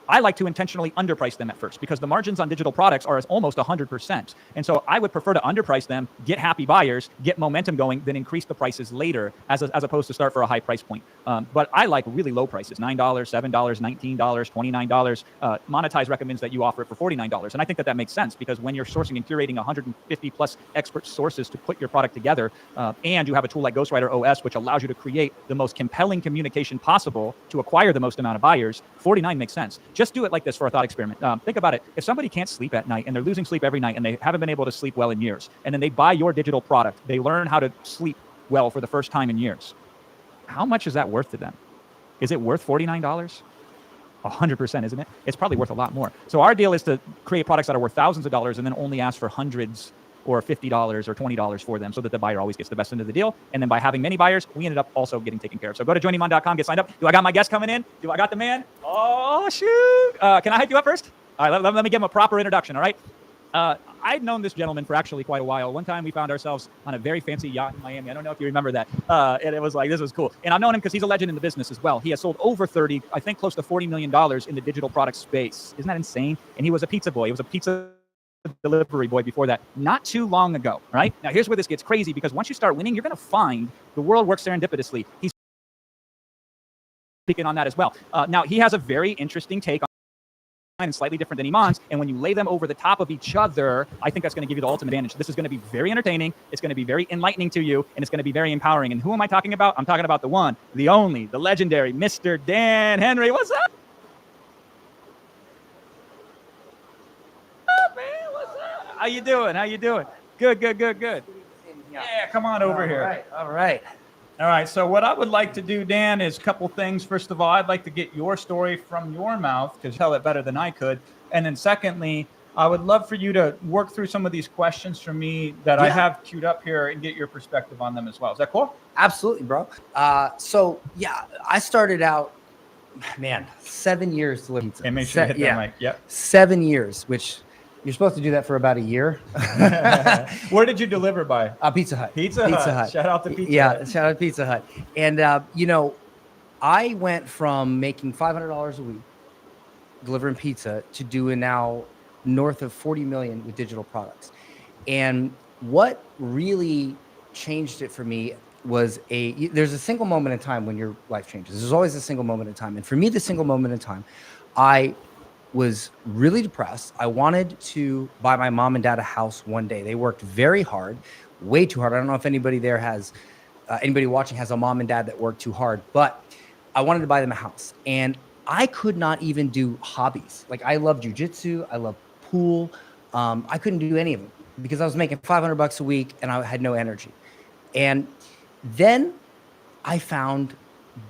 I like to intentionally underprice them at first because the margins on digital products are almost 100%. And so I would prefer to underprice them, get happy buyers, get momentum going, then increase the prices later as opposed to start for a high price point. But I like really low prices, $9, $7, $19, $29. Monetize recommends that you offer it for $49. And I think that makes sense because when you're sourcing and curating 150 plus expert sources to put your product together, and you have a tool like Ghostwriter OS, which allows you to create the most compelling communication possible to acquire the most amount of buyers, 49 makes sense. Just do it like this for a thought experiment. Think about it. If somebody can't sleep at night and they're losing sleep every night and they haven't been able to sleep well in years, and then they buy your digital product, they learn how to sleep well for the first time in years. How much is that worth to them? Is it worth $49? 100%, isn't it? It's probably worth a lot more. So our deal is to create products that are worth thousands of dollars and then only ask for hundreds or $50 or $20 for them so that the buyer always gets the best end of the deal. And then by having many buyers, we ended up also getting taken care of. So go to joiniman.com, get signed up. Do I got my guest coming in? Do I got the man? Oh, shoot. Can I hype you up first? All right, let me give him a proper introduction, all right? I'd known this gentleman for actually quite a while. One time we found ourselves on a very fancy yacht in Miami. I don't know if you remember that. And it was like, this was cool. And I've known him because he's a legend in the business as well. He has sold over 30, I think close to $40 million in the digital product space. Isn't that insane? And he was a pizza boy. He was a pizza delivery boy before that, not too long ago, right? Now, here's where this gets crazy because once you start winning, you're going to find the world works serendipitously. He's speaking on that as well. Now, he has a very interesting take on and slightly different than Iman's. And when you lay them over the top of each other, I think that's going to give you the ultimate advantage. This is going to be very entertaining. It's going to be very enlightening to you. And it's going to be very empowering. And who am I talking about? I'm talking about the one, the only, the legendary Mr. Dan Henry. What's up? How you doing? How you doing? Good. Yeah, come on over here. All right. All right. So what I would like to do, Dan, is a couple things. First of all, I'd like to get your story from your mouth because you tell it better than I could. And then secondly, I would love for you to work through some of these questions for me that I have queued up here and get your perspective on them as well. Is that cool? Absolutely, bro. So yeah, I started out, 7 years to live pizza. And make sure you hit that mic. Yep. 7 years, which you're supposed to do that for about a year. Where did you deliver by? Pizza Hut. Pizza Hut. Shout out to Pizza Hut. Yeah, shout out to Pizza Hut. And, I went from making $500 a week delivering pizza to doing now north of 40 million with digital products. And what really changed it for me was there's a single moment in time when your life changes. There's always a single moment in time. And for me, the single moment in time, I was really depressed. I wanted to buy my mom and dad a house one day. They worked very hard, way too hard. I don't know if anybody there has, anybody watching has a mom and dad that worked too hard, but I wanted to buy them a house. And I could not even do hobbies. Like I love jujitsu, I love pool. I couldn't do any of them because I was making $500 a week and I had no energy. And then I found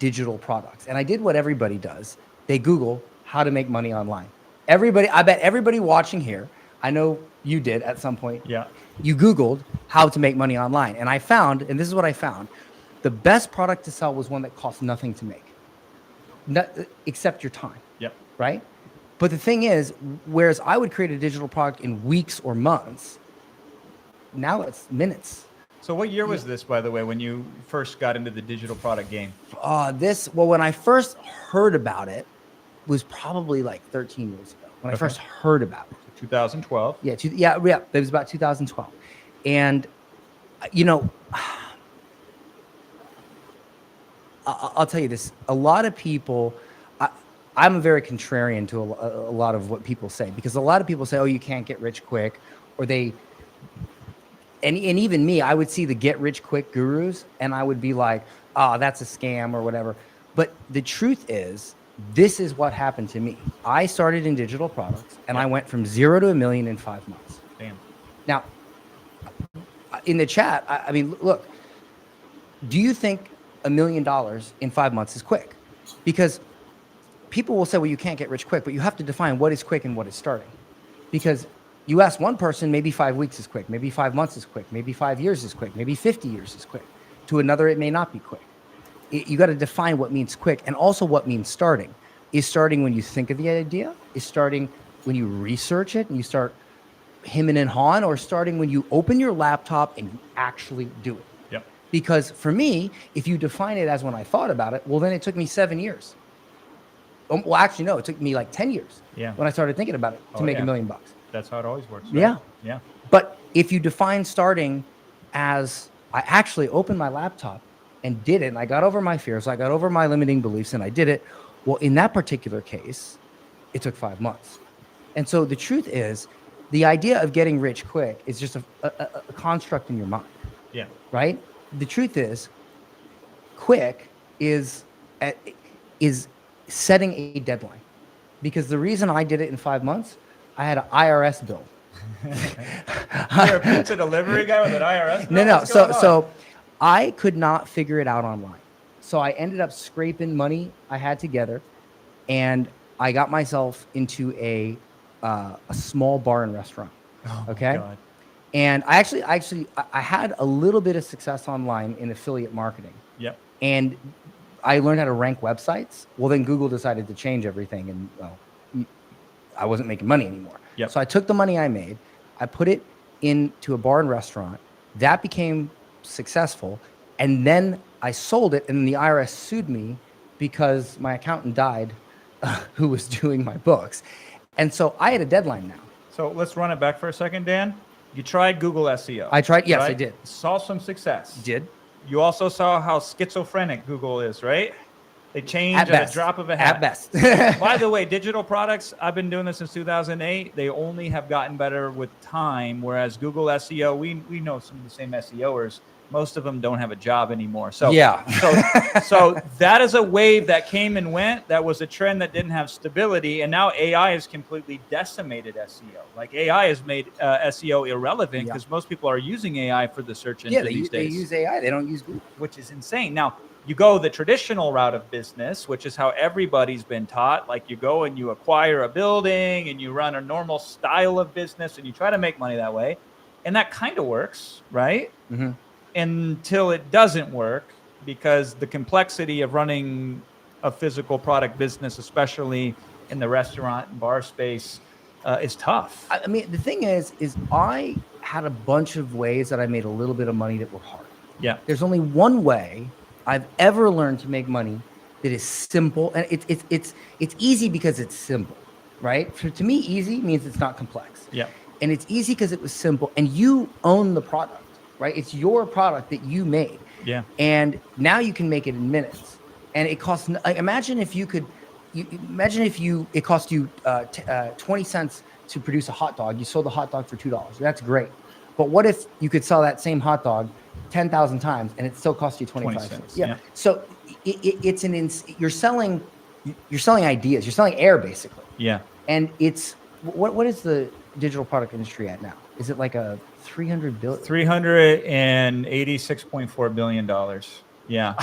digital products and I did what everybody does. They Google how to make money online. I bet everybody watching here, I know you did at some point. Yeah. You Googled how to make money online. And I found, and this is what I found, the best product to sell was one that cost nothing to make, except your time. Yep. Right? But the thing is, whereas I would create a digital product in weeks or months, now it's minutes. So what year was this, by the way, when you first got into the digital product game? When I first heard about it, was probably like 13 years ago when I first heard about it. 2012. Yeah. It was about 2012. And, I'll tell you this. A lot of people, I'm very contrarian to a lot of what people say because a lot of people say, oh, you can't get rich quick, or and even me, I would see the get rich quick gurus and I would be like, oh, that's a scam or whatever. But the truth is, this is what happened to me. I started in digital products and I went from 0 to $1 million in 5 months. Damn. Now, in the chat, I mean, look, do you think $1 million in 5 months is quick? Because people will say, well, you can't get rich quick, but you have to define what is quick and what is starting. Because you ask one person, maybe 5 weeks is quick, maybe 5 months is quick, maybe 5 years is quick, maybe 50 years is quick. To another, it may not be quick. You got to define what means quick and also what means starting. Is starting when you think of the idea? Is starting when you research it and you start hemming and hawing, or starting when you open your laptop and you actually do it? Yep. Because for me, if you define it as when I thought about it, well, then it took me 7 years. Well, actually, no. It took me like 10 years Yeah. when I started thinking about it to Oh, make yeah. $1 million. That's how it always works. Right? Yeah. Yeah. But if you define starting as I actually opened my laptop and did it, and I got over my fears, I got over my limiting beliefs, and I did it. Well, in that particular case, it took 5 months. And so the truth is, the idea of getting rich quick is just a construct in your mind, Yeah. right? The truth is, quick is setting a deadline. Because the reason I did it in 5 months, I had an IRS bill. You're a pizza delivery guy with an IRS? No. What's going on? So I could not figure it out online. So I ended up scraping money I had together, and I got myself into a small bar and restaurant. Oh my Okay. God. And I had a little bit of success online in affiliate marketing, Yep. and I learned how to rank websites. Well, then Google decided to change everything, and well, I wasn't making money anymore. Yep. So I took the money I made, I put it into a bar and restaurant. That became successful, and then I sold it, and the IRS sued me because my accountant died, who was doing my books, and so I had a deadline now. So let's run it back for a second, Dan. You tried Google SEO. I tried. Yes, I right? did. Saw some success. Did You also saw how schizophrenic Google is, right? They change at at best. a drop of a hat. At best. By the way, digital products, I've been doing this since 2008. They only have gotten better with time, whereas Google SEO, we know some of the same SEOers. Most of them don't have a job anymore. So Yeah. so that is a wave that came and went. That was a trend that didn't have stability, and now AI has completely decimated SEO. Like AI has made SEO irrelevant because most people are using AI for the search engine these they days, use AI. They don't use Google. which is insane. Now, you go the traditional route of business, which is how everybody's been taught. Like you go and you acquire a building and you run a normal style of business and you try to make money that way. And that kind of works, right? Mm-hmm. Until it doesn't work, because the complexity of running a physical product business, especially in the restaurant and bar space, is tough. I mean, the thing is I had a bunch of ways that I made a little bit of money that were hard. Yeah. There's only one way I've ever learned to make money that is simple, and it's easy because it's simple, right? To me, easy means it's not complex. Yeah. And it's easy because it was simple, and you own the product, right? It's your product that you made. Yeah. And now you can make it in minutes, and it costs. Imagine if you could. It cost you 20 cents to produce a hot dog. You sold the hot dog for $2. That's great. But what if you could sell that same hot dog 10,000 times and it still costs you 25 cents? Yeah. So it's you're selling ideas. You're selling air basically. Yeah. And it's what is the digital product industry at now? Is it like a $386.4 billion. Yeah.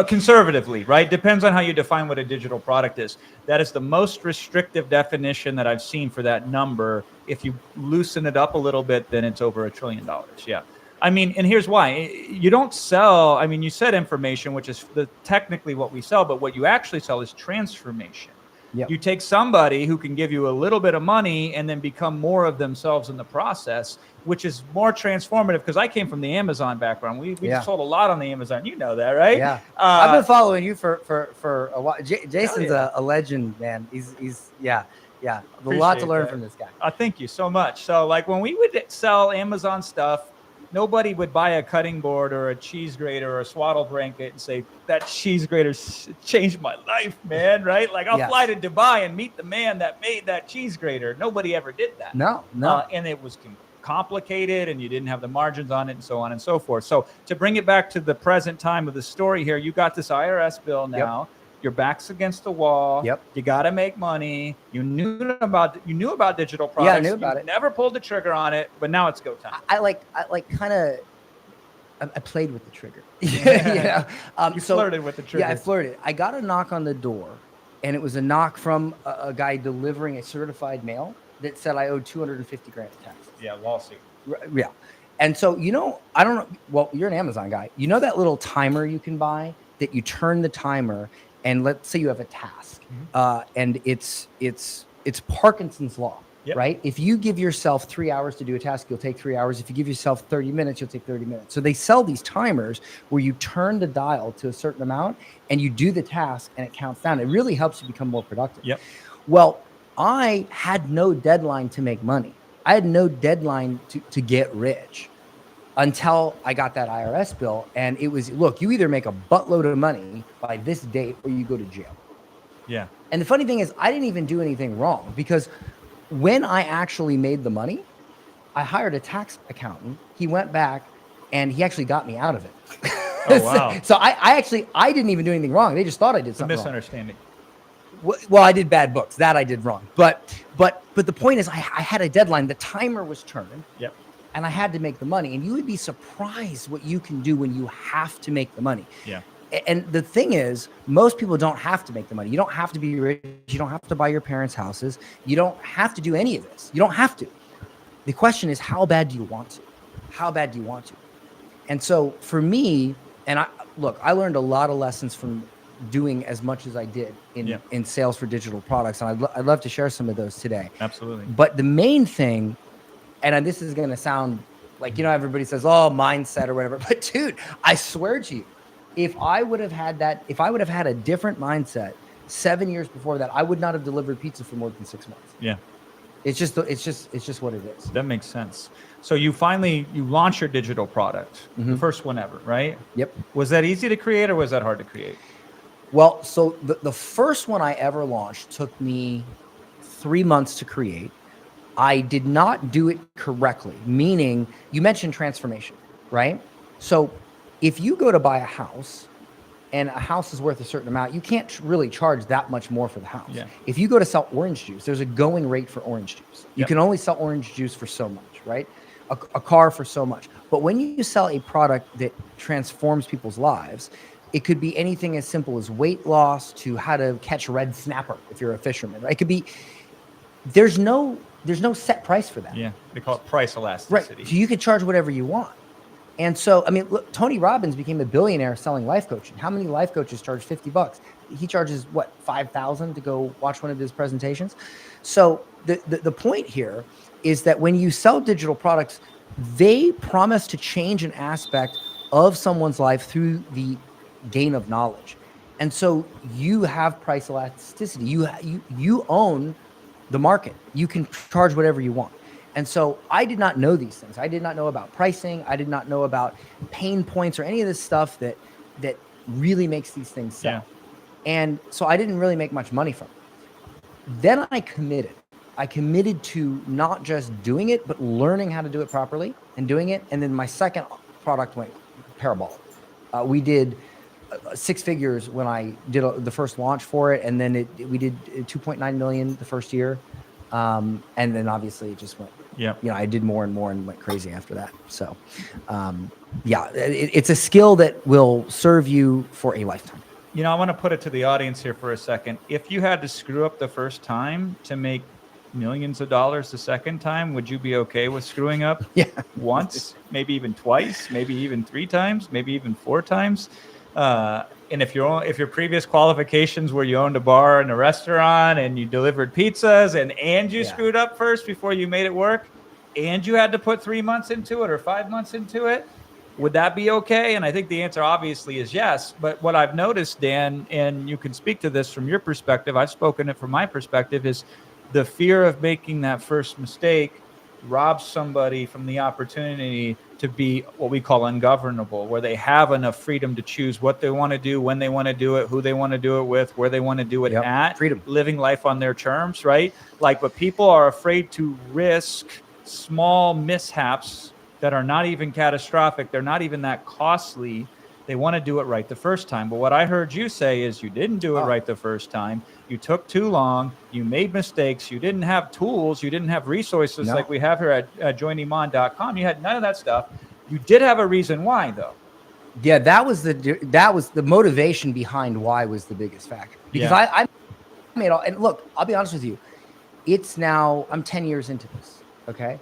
Conservatively, right? Depends on how you define what a digital product is. That is the most restrictive definition that I've seen for that number. If you loosen it up a little bit, then it's over $1 trillion. Yeah. I mean, and here's why. You don't sell, I mean, you said information, which is technically what we sell, but what you actually sell is transformation. Yep. You take somebody who can give you a little bit of money and then become more of themselves in the process, which is more transformative, because I came from the Amazon background. We sold a lot on the Amazon. You know that, right? Yeah. I've been following you for a while. Jason's a legend, man. He's a lot to learn from this guy. Thank you so much. So like when we would sell Amazon stuff, nobody would buy a cutting board or a cheese grater or a swaddle blanket and say, that cheese grater changed my life, man, right? Like I'll fly to Dubai and meet the man that made that cheese grater. Nobody ever did that. No. And it was complicated and you didn't have the margins on it and so on and so forth. So to bring it back to the present time of the story here, you got this IRS bill now. Yep. Your back's against the wall. Yep. You got to make money. You knew about digital products. Yeah, I knew about it. Never pulled the trigger on it, but now it's go time. I played with the trigger. You flirted with the trigger. Yeah, I flirted. I got a knock on the door, and it was a knock from a guy delivering a certified mail that said I owed $250,000 in taxes. Yeah, lawsuit. Yeah. And so, I don't know. Well, you're an Amazon guy. You know that little timer you can buy that you turn the timer, and let's say you have a task, and it's Parkinson's law. Yep. right? If you give yourself 3 hours to do a task, you'll take 3 hours. If you give yourself 30 minutes, you'll take 30 minutes. So they sell these timers where you turn the dial to a certain amount and you do the task and it counts down. It really helps you become more productive. Yep. Well, I had no deadline to make money. I had no deadline to get rich until I got that IRS bill. And it was, look, you either make a buttload of money by this date or you go to jail. Yeah. And the funny thing is, I didn't even do anything wrong, because when I actually made the money, I hired a tax accountant. He went back and he actually got me out of it. Oh, wow. So I didn't even do anything wrong. They just thought I did It's a something wrong. misunderstanding. Well, I did bad books. That I did wrong. But the point is, I had a deadline. The timer was turning. Yep. And I had to make the money. And you would be surprised what you can do when you have to make the money. Yeah. And the thing is, most people don't have to make the money. You don't have to be rich. You don't have to buy your parents' houses. You don't have to do any of this. You don't have to. The question is, how bad do you want to? How bad do you want to? And so for me, and I learned a lot of lessons from doing as much as I did in sales for digital products. And I'd love to share some of those today. Absolutely. But the main thing, and this is going to sound like, everybody says, oh, mindset or whatever. But dude, I swear to you, if I would have had a different mindset 7 years before that, I would not have delivered pizza for more than 6 months. Yeah. It's just what it is. That makes sense. So you launched your digital product, the first one ever, right? Yep. Was that easy to create or was that hard to create? Well, so the first one I ever launched took me 3 months to create. I did not do it correctly, meaning you mentioned transformation, right? So if you go to buy a house and a house is worth a certain amount, you can't really charge that much more for the house. Yeah. If you go to sell orange juice, there's a going rate for orange juice. You Yep. can only sell orange juice for so much, right? A car for so much. But when you sell a product that transforms people's lives, it could be anything as simple as weight loss to how to catch red snapper if you're a fisherman, right? It could be, there's no set price for that. Yeah. They call it price Right. elasticity. So you could charge whatever you want. And so, I mean, look, Tony Robbins became a billionaire selling life coaching. How many life coaches charge $50? He charges what, $5,000 to go watch one of his presentations. So the point here is that when you sell digital products, they promise to change an aspect of someone's life through the gain of knowledge. And so you have price elasticity. You own the market. You can charge whatever you want. And so I did not know these things. I did not know about pricing. I did not know about pain points or any of this stuff that really makes these things sell. Yeah. And so I didn't really make much money from it. Then I committed. I committed to not just doing it, but learning how to do it properly and doing it. And then my second product went parabolic. We did 6 figures when I did the first launch for it. And then we did 2.9 million the first year. And then obviously it just went, I did more and more and went crazy after that. So, it's a skill that will serve you for a lifetime. I want to put it to the audience here for a second. If you had to screw up the first time to make millions of dollars the second time, would you be okay with screwing up once, maybe even twice, maybe even 3 times, maybe even 4 times? And if your previous qualifications were you owned a bar and a restaurant and you delivered pizzas and you screwed up first before you made it work and you had to put 3 months into it or 5 months into it, would that be okay? And I think the answer obviously is yes. But what I've noticed, Dan, and you can speak to this from your perspective, I've spoken it from my perspective, is the fear of making that first mistake robs somebody from the opportunity to be what we call ungovernable, where they have enough freedom to choose what they want to do, when they want to do it, who they want to do it with, where they want to do it at, freedom, living life on their terms, right? But people are afraid to risk small mishaps that are not even catastrophic. They're not even that costly. They want to do it right the first time. But what I heard you say is you didn't do it right the first time. You took too long. You made mistakes. You didn't have tools. You didn't have resources like we have here at joiniman.com. You had none of that stuff. You did have a reason why, though. Yeah, that was the motivation behind why was the biggest factor. Because I made all, and look, I'll be honest with you. It's now, I'm 10 years into this, okay?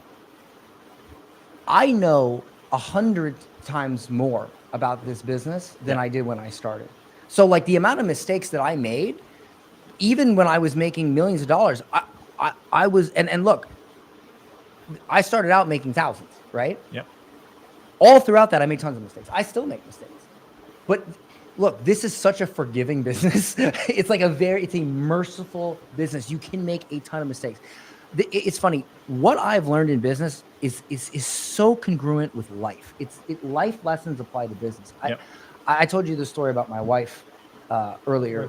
I know 100 times more about this business than I did when I started. So the amount of mistakes that I made, even when I was making millions of dollars, I was, and look, I started out making thousands, right? Yep. All throughout that, I made tons of mistakes. I still make mistakes. But look, this is such a forgiving business. It's like it's a merciful business. You can make a ton of mistakes. It's funny. What I've learned in business is so congruent with life. Life lessons apply to business. Yep. I told you the story about my wife earlier.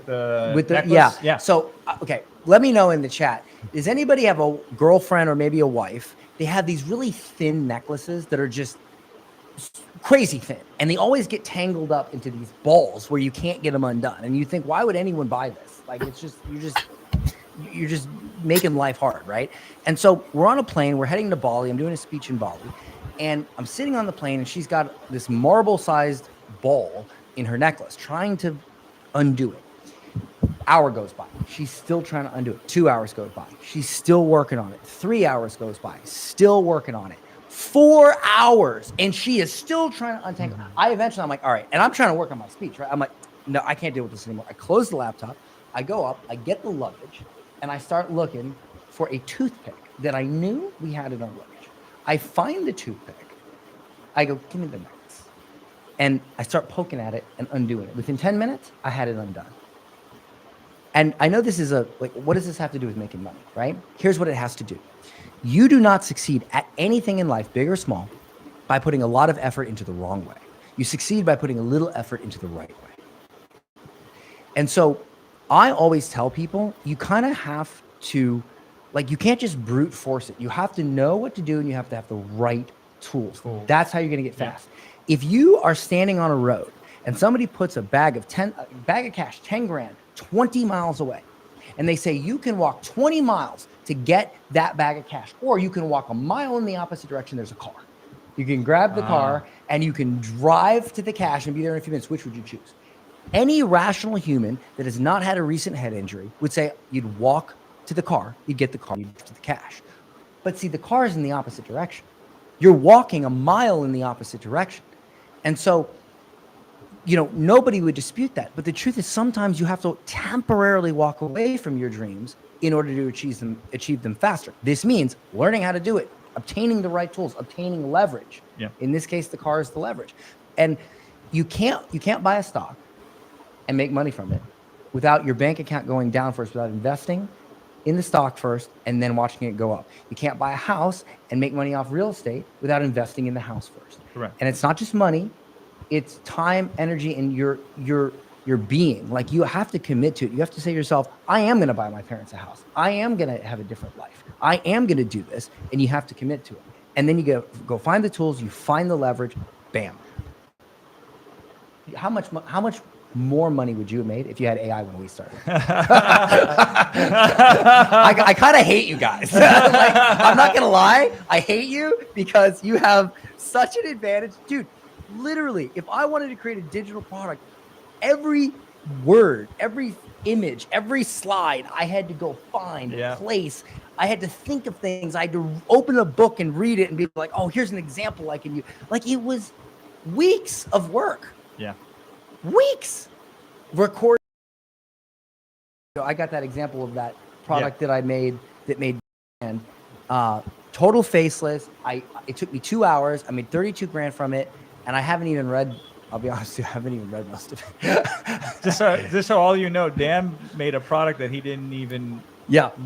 With the necklace? Yeah. So, okay, let me know in the chat. Does anybody have a girlfriend or maybe a wife? They have these really thin necklaces that are just crazy thin, and they always get tangled up into these balls where you can't get them undone. And you think, why would anyone buy this? Like, it's just you're just making life hard, right? And so we're on a plane, we're heading to Bali. I'm doing a speech in Bali, and I'm sitting on the plane, and she's got this marble-sized ball in her necklace, trying to undo it. Hour goes by, she's still trying to undo it. 2 hours goes by, she's still working on it. 3 hours goes by, still working on it. 4 hours, and she is still trying to untangle. I'm like, all right, and I'm trying to work on my speech, right? I'm like, no, I can't deal with this anymore. I close the laptop, I go up, I get the luggage, and I start looking for a toothpick that I knew we had in our luggage. I find the toothpick, I go, give me the necklace, and I start poking at it and undoing it. Within 10 minutes, I had it undone. And I know this is what does this have to do with making money, right? Here's what it has to do. You do not succeed at anything in life, big or small, by putting a lot of effort into the wrong way. You succeed by putting a little effort into the right way. And so I always tell people, you kind of have to, you can't just brute force it. You have to know what to do, and you have to have the right tools. That's how you're going to get fast. If you are standing on a road and somebody puts a bag of cash, 10 grand, 20 miles away, and they say you can walk 20 miles to get that bag of cash, or you can walk a mile in the opposite direction, there's a car. You can grab the car and you can drive to the cash and be there in a few minutes. Which would you choose? Any rational human that has not had a recent head injury would say you'd walk to the car, you'd get the car, you'd get to the cash. But see, the car is in the opposite direction. You're walking a mile in the opposite direction. And so, nobody would dispute that. But the truth is, sometimes you have to temporarily walk away from your dreams in order to achieve them faster. This means learning how to do it, obtaining the right tools, obtaining leverage. Yeah. In this case, the car is the leverage. And you can't buy a stock and make money from it without your bank account going down first, without investing in the stock first and then watching it go up. You can't buy a house and make money off real estate without investing in the house first. Correct. And it's not just money, it's time, energy, and your being. Like, you have to commit to it. You have to say to yourself, I am going to buy my parents a house. I am going to have a different life. I am going to do this. And you have to commit to it. And then you go find the tools, you find the leverage, bam. How much more money would you have made if you had AI when we started? I kind of hate you guys. I'm not going to lie. I hate you because you have such an advantage. Dude, literally, if I wanted to create a digital product, every word, every image, every slide, I had to go find, place. I had to think of things. I had to open a book and read it and be like, oh, here's an example I can use. Like, it was weeks of work. Yeah. Weeks. Record. I got that example of that product that I made that made and total faceless. It took me 2 hours. I made 32 grand from it, and I haven't even read. I'll be honest with you, I haven't even read most of it. just so all you know, Dan made a product that he didn't even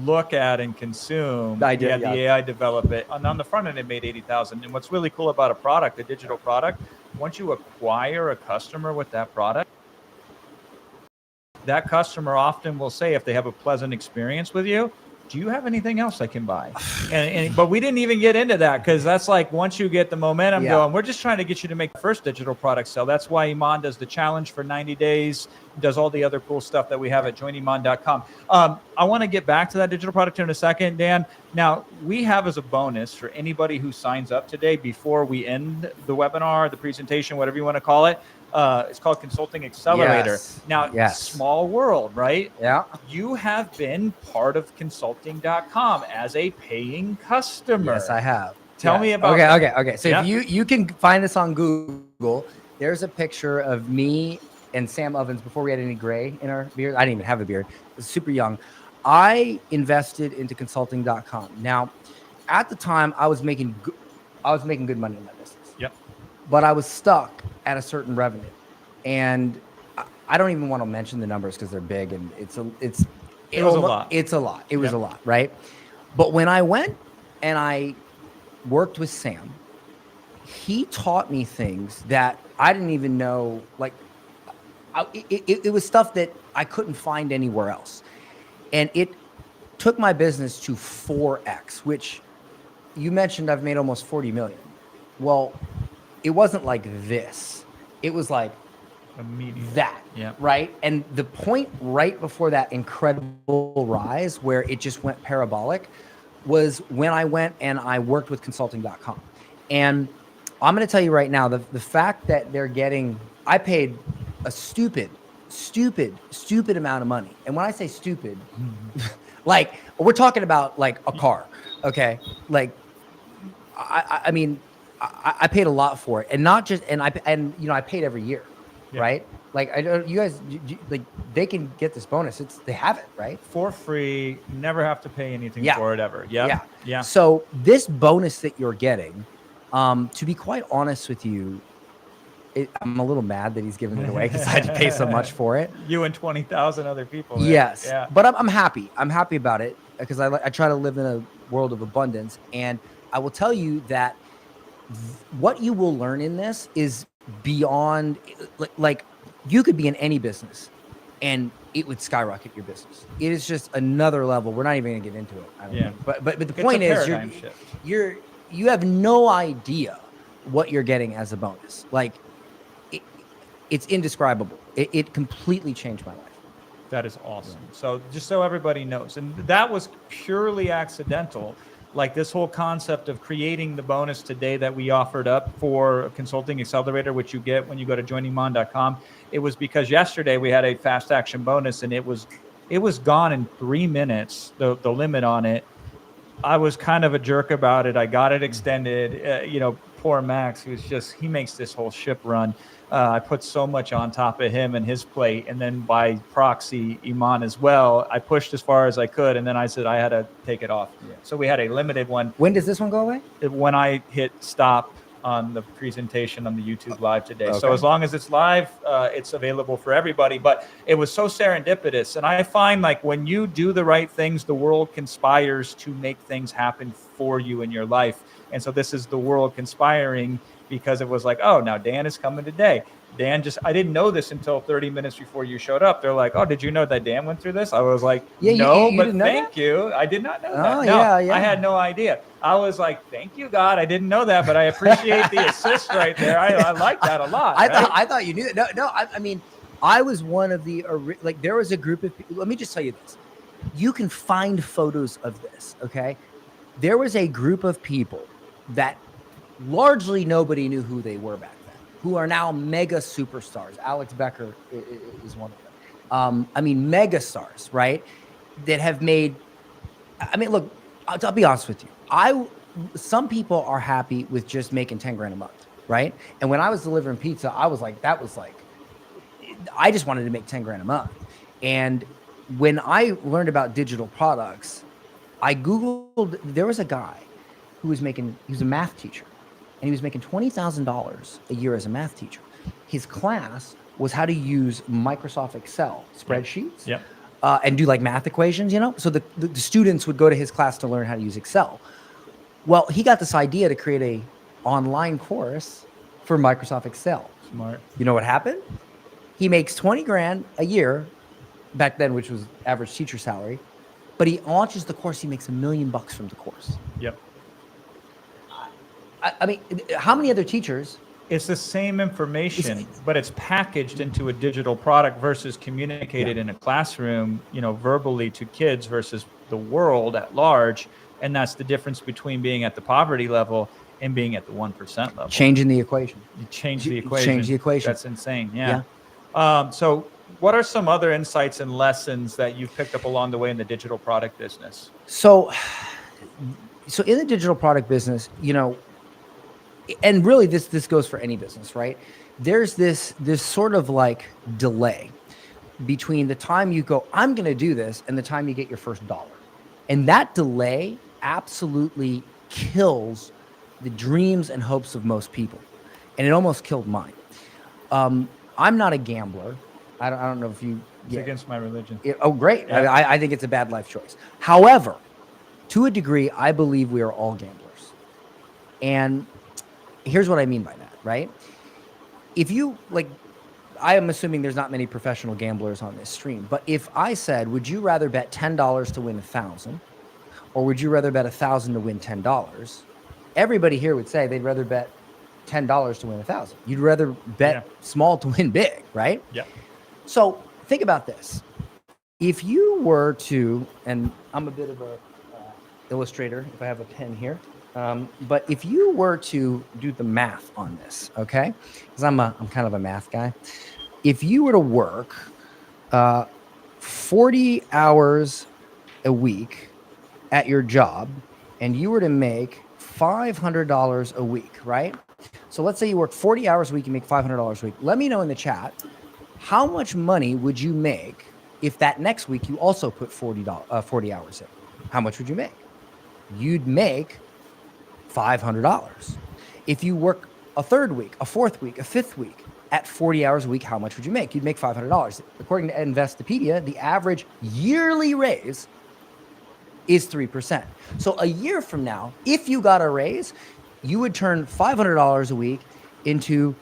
look at and consume. I did. He had the AI develop it. And on the front end, it made 80,000. And what's really cool about a digital product, once you acquire a customer with that product, that customer often will say, if they have a pleasant experience with you, do you have anything else I can buy? But we didn't even get into that, because that's like, once you get the momentum going, we're just trying to get you to make the first digital product sell. That's why Iman does the challenge for 90 days, does all the other cool stuff that we have at joiniman.com. I want to get back to that digital product in a second, Dan. Now, we have as a bonus for anybody who signs up today before we end the webinar, the presentation, whatever you want to call it, it's called Consulting Accelerator. Yes. Now, small world, right? Yeah. You have been part of consulting.com as a paying customer. Yes, I have. Tell me about Okay. So if you can find this on Google, there's a picture of me and Sam Ovens before we had any gray in our beard. I didn't even have a beard. I was super young. I invested into consulting.com. Now, at the time I was making good money in my business. Yep. But I was stuck at a certain revenue, and I don't even want to mention the numbers because they're big, and it was a lot. It's a lot. It was a lot, right? But when I went and I worked with Sam, he taught me things that I didn't even know. Like, it was stuff that I couldn't find anywhere else, and it took my business to 4x. Which you mentioned, I've made almost 40 million. Well, it wasn't like this. It was like immediate. That, right? And the point right before that incredible rise where it just went parabolic was when I went and I worked with consulting.com. And I'm going to tell you right now, the fact that they're getting, I paid a stupid amount of money. And when I say stupid, like we're talking about like a car, okay? Like, I mean, I paid a lot for it, and not just, and I paid every year, right? Like I don't, you guys, like they can get this bonus. They have it, right? For free, never have to pay anything for it ever. Yeah. So this bonus that you're getting, to be quite honest with you, I'm a little mad that he's giving it away because I had to pay so much for it. You and 20,000 other people. Man. Yes, yeah. But I'm happy. I'm happy about it because I try to live in a world of abundance, and I will tell you that what you will learn in this is beyond, like you could be in any business and it would skyrocket your business. It is just another level. We're not even gonna get into it. I don't know. But the point is you have no idea what you're getting as a bonus. Like it's indescribable. It completely changed my life. That is awesome. So just so everybody knows, and that was purely accidental. Like this whole concept of creating the bonus today that we offered up for Consulting Accelerator, which you get when you go to joiningmon.com. It was because yesterday we had a fast action bonus and it was gone in 3 minutes, the limit on it. I was kind of a jerk about it. I got it extended. Poor Max, he makes this whole ship run. I put so much on top of him and his plate, and then by proxy, Iman as well. I pushed as far as I could, and then I said I had to take it off. Yeah. So we had a limited one. When does this one go away? When I hit stop on the presentation on the YouTube live today. Okay. So as long as it's live, it's available for everybody. But it was so serendipitous, and I find like when you do the right things, the world conspires to make things happen for you in your life. And so this is the world conspiring. Because it was like, oh, now Dan is coming today. I didn't know this until 30 minutes before you showed up. They're like, oh, did you know that Dan went through this? I was like, no, but thank you. I did not know that. No, I had no idea. I was like, thank you, God. I didn't know that, but I appreciate the assist right there. I like that a lot. I thought you knew that. No, I mean, I was one of the, like there was a group of people. Let me just tell you this. You can find photos of this, okay? There was a group of people that largely nobody knew who they were back then, who are now mega superstars. Alex Becker is one of them. I mean, mega stars, right? That have made, I mean, look, I'll be honest with you. Some people are happy with just making 10 grand a month, right? And when I was delivering pizza, I was like, I just wanted to make 10 grand a month. And when I learned about digital products, I Googled, there was a guy who was he was a math teacher. And he was making $20,000 a year as a math teacher. His class was how to use Microsoft Excel spreadsheets and do like math equations, So the students would go to his class to learn how to use Excel. Well, he got this idea to create a online course for Microsoft Excel. Smart. You know what happened? He makes 20 grand a year back then, which was average teacher salary. But he launches the course. He makes $1 million from the course. Yep. I mean, how many other teachers? It's the same information, but it's packaged into a digital product versus communicated in a classroom, verbally to kids versus the world at large. And that's the difference between being at the poverty level and being at the 1% level. Changing the equation. You change the equation. That's insane. Yeah. So what are some other insights and lessons that you've picked up along the way in the digital product business? So in the digital product business, and really this goes for any business, right? There's this sort of like delay between the time you go, I'm going to do this, and the time you get your first dollar. And that delay absolutely kills the dreams and hopes of most people, and it almost killed mine. I'm not a gambler. I don't know if you. It's against my religion. Oh, great! Yeah. I think it's a bad life choice. However, to a degree, I believe we are all gamblers, and here's what I mean by that. Right? If you like, I am assuming there's not many professional gamblers on this stream, but if I said, would you rather bet $10 to win 1,000, or would you rather bet 1,000 to win $10? Everybody here would say they'd rather bet $10 to win 1,000. You'd rather bet small to win big, right? Yeah. So think about this. If you were to, and I'm a bit of a illustrator, if I have a pen here, but if you were to do the math on this, okay? Because I'm kind of a math guy. If you were to work 40 hours a week at your job, and you were to make $500 a week, right? So let's say you work 40 hours a week, you make $500 a week. Let me know in the chat, how much money would you make if that next week you also put 40 hours in? How much would you make? You'd make $500. If you work a third week, a fourth week, a fifth week at 40 hours a week, how much would you make? You'd make $500. According to Investopedia, the average yearly raise is 3%. So a year from now, if you got a raise, you would turn $500 a week into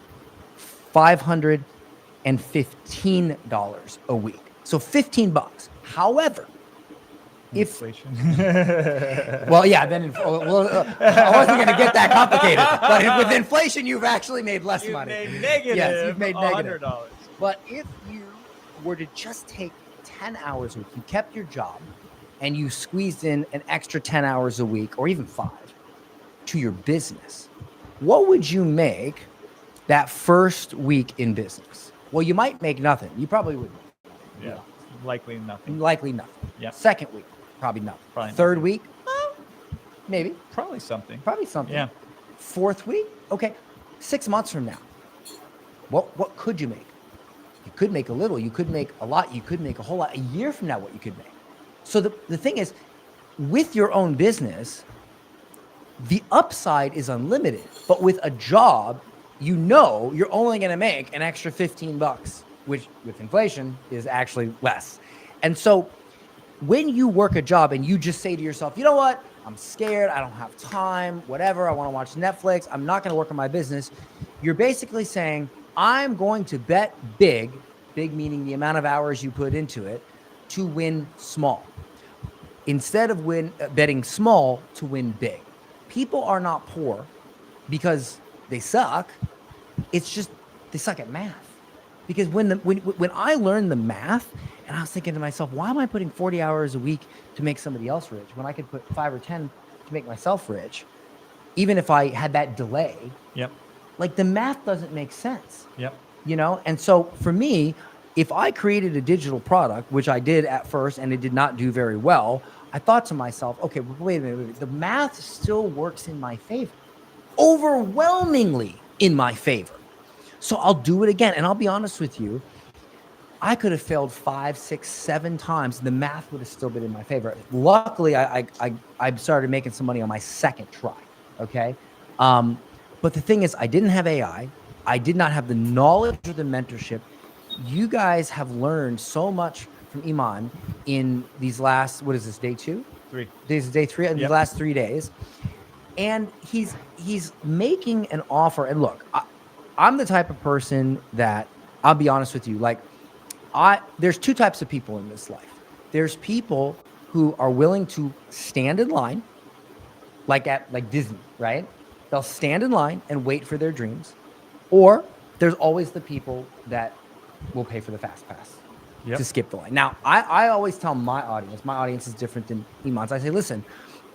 $515 a week. So $15. However, Inflation. well, yeah, then I wasn't going to get that complicated. But with inflation, you've actually made less money. Made negative. Yes, you've made negative. $100. But if you were to just take 10 hours a week, you kept your job, and you squeezed in an extra 10 hours a week, or even 5, to your business, what would you make that first week in business? Well, you might make nothing. You probably wouldn't. Yeah. Likely nothing. Likely nothing. Yeah. Second week, probably nothing. Probably Third nothing. week, maybe. Probably something. Probably something. Yeah. Fourth week, okay. 6 months from now, what could you make? You could make a little. You could make a lot. You could make a whole lot. A year from now, what you could make. So the thing is, with your own business, the upside is unlimited. But with a job, you know you're only going to make an extra $15, which with inflation is actually less. And so when you work a job and you just say to yourself, you know what? I'm scared. I don't have time, whatever. I want to watch Netflix. I'm not going to work on my business. You're basically saying, I'm going to bet big meaning the amount of hours you put into it, to win small. Instead of betting small to win big. People are not poor because they suck. It's just they suck at math. Because when I learned the math, and I was thinking to myself, why am I putting 40 hours a week to make somebody else rich when I could put 5 or 10 to make myself rich, even if I had that delay? Yep. Like the math doesn't make sense. Yep. You know? And so for me, if I created a digital product, which I did at first, and it did not do very well, I thought to myself, okay, wait a minute. The math still works in my favor. Overwhelmingly in my favor. So I'll do it again. And I'll be honest with you, I could have failed 5, 6, 7 times. The math would have still been in my favor. Luckily, I started making some money on my second try. Okay. But the thing is, I didn't have AI. I did not have the knowledge or the mentorship. You guys have learned so much from Iman in these last, what is this, day 2? 3. This is day 3, in the last 3 days. And he's making an offer. And look, I'm the type of person that, I'll be honest with you, like, there's 2 types of people in this life. There's people who are willing to stand in line, like at Disney, right? They'll stand in line and wait for their dreams. Or there's always the people that will pay for the fast pass to skip the line. Now, I always tell my audience is different than Iman's. I say, listen,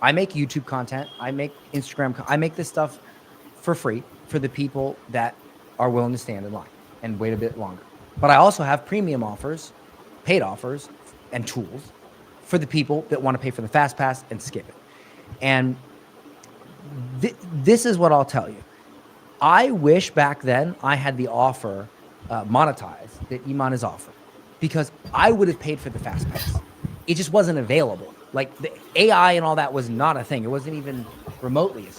I make YouTube content, I make Instagram, I make this stuff for free for the people that are willing to stand in line and wait a bit longer. But I also have premium offers, paid offers, and tools for the people that want to pay for the fast pass and skip it. And this is what I'll tell you. I wish back then I had the offer monetized that Iman is offering, because I would have paid for the fast pass. It just wasn't available. Like the AI and all that was not a thing. It wasn't even remotely.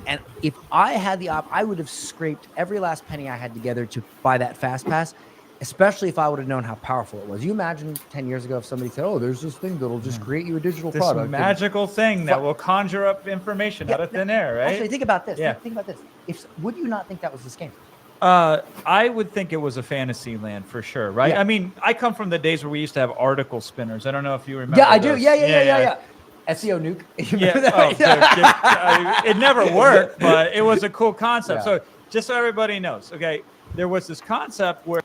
And if I had the I would have scraped every last penny I had together to buy that fast pass, especially if I would have known how powerful it was. You imagine 10 years ago if somebody said, oh, there's this thing that'll just create you a digital This product. magical thing that will conjure up information out of thin air, right? Actually, think about this. Yeah. Think about this. Would you not think that was the scam? I would think it was a fantasy land for sure, right? Yeah. I mean, I come from the days where we used to have article spinners. I don't know if you remember. Yeah, I do. those. Yeah. SEO nuke. It never worked, but it was a cool concept. Yeah. So just so everybody knows, okay, there was this concept where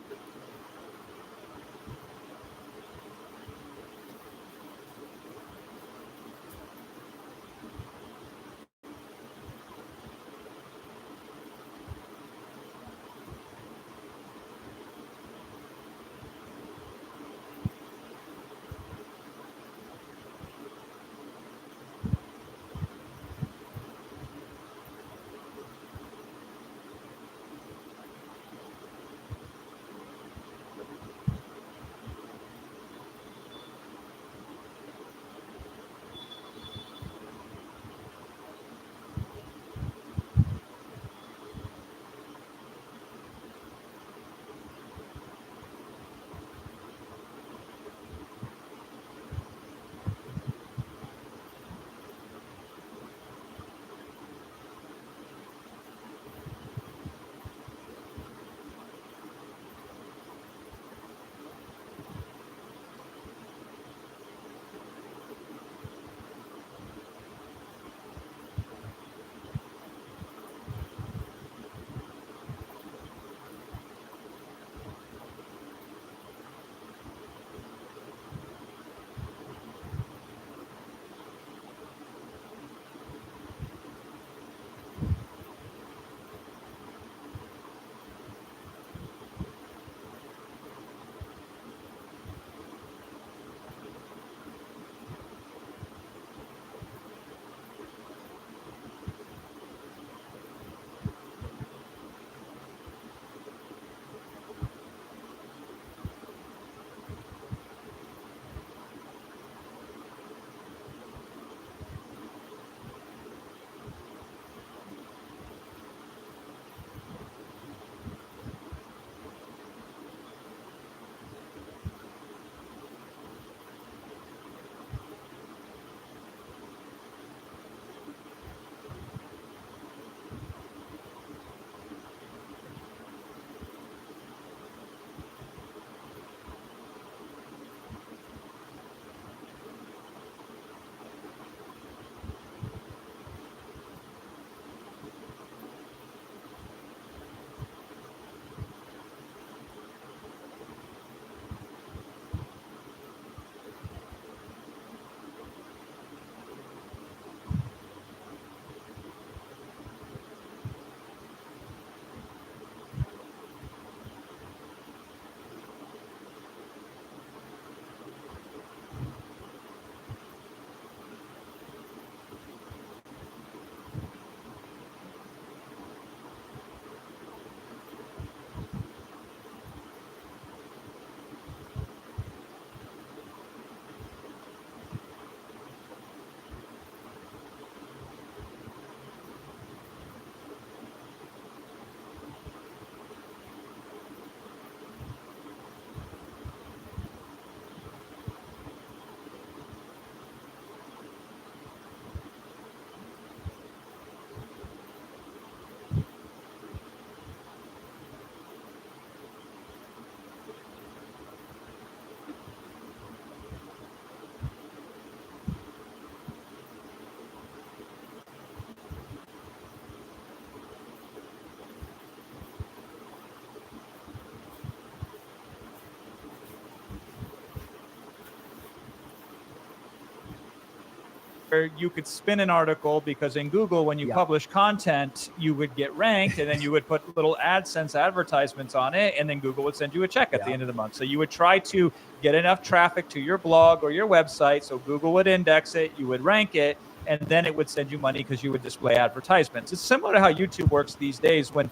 you could spin an article, because in Google, when you publish content, you would get ranked, and then you would put little AdSense advertisements on it, and then Google would send you a check at the end of the month. So you would try to get enough traffic to your blog or your website, so Google would index it, you would rank it, and then it would send you money because you would display advertisements. It's similar to how YouTube works these days. When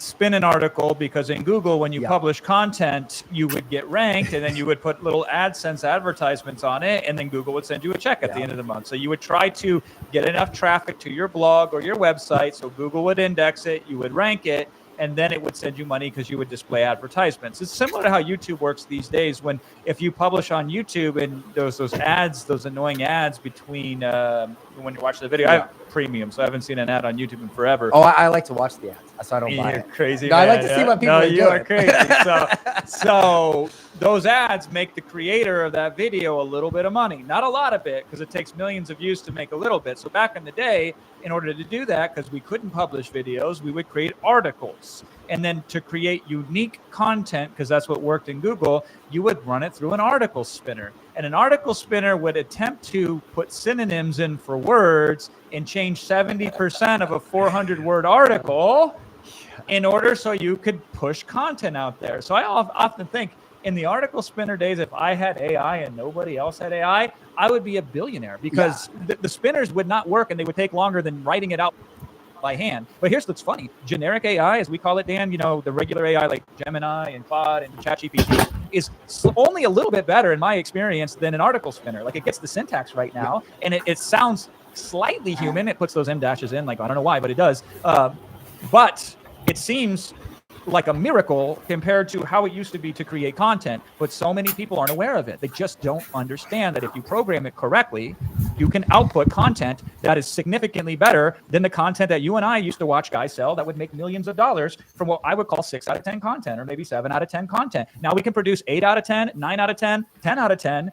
spin an article, because in Google, when you Yeah. publish content, you would get ranked, and then you would put little AdSense advertisements on it, and then Google would send you a check at the Yeah. end of the month. So you would try to get enough traffic to your blog or your website, so Google would index it, you would rank it, and then it would send you money because you would display advertisements. It's similar to how YouTube works these days. When if you publish on YouTube and those ads, those annoying ads between when you're watching the video, I have premium, so I haven't seen an ad on YouTube in forever. Oh, I like to watch the ads, so I don't buy You're it. crazy. No, I like man, to see yeah. what people No, are you doing. are crazy. So those ads make the creator of that video a little bit of money. Not a lot of it, because it takes millions of views to make a little bit. So back in the day, in order to do that, because we couldn't publish videos, we would create articles. And then to create unique content, because that's what worked in Google, you would run it through an article spinner. And an article spinner would attempt to put synonyms in for words and change 70% of a 400-word article in order so you could push content out there. So I often think, in the article spinner days, if I had AI and nobody else had AI, I would be a billionaire, because the spinners would not work and they would take longer than writing it out by hand. But here's what's funny. Generic AI, as we call it, Dan, the regular AI like Gemini and Claude and ChatGPT is only a little bit better in my experience than an article spinner. Like, it gets the syntax right now, and it sounds slightly human. It puts those M dashes in, like, I don't know why, but it does. But it seems like a miracle compared to how it used to be to create content. But so many people aren't aware of it. They just don't understand that if you program it correctly, you can output content that is significantly better than the content that you and I used to watch guys sell that would make millions of dollars from what I would call 6 out of 10 content, or maybe 7 out of 10 content. Now we can produce 8 out of 10, 9 out of 10, 10 out of 10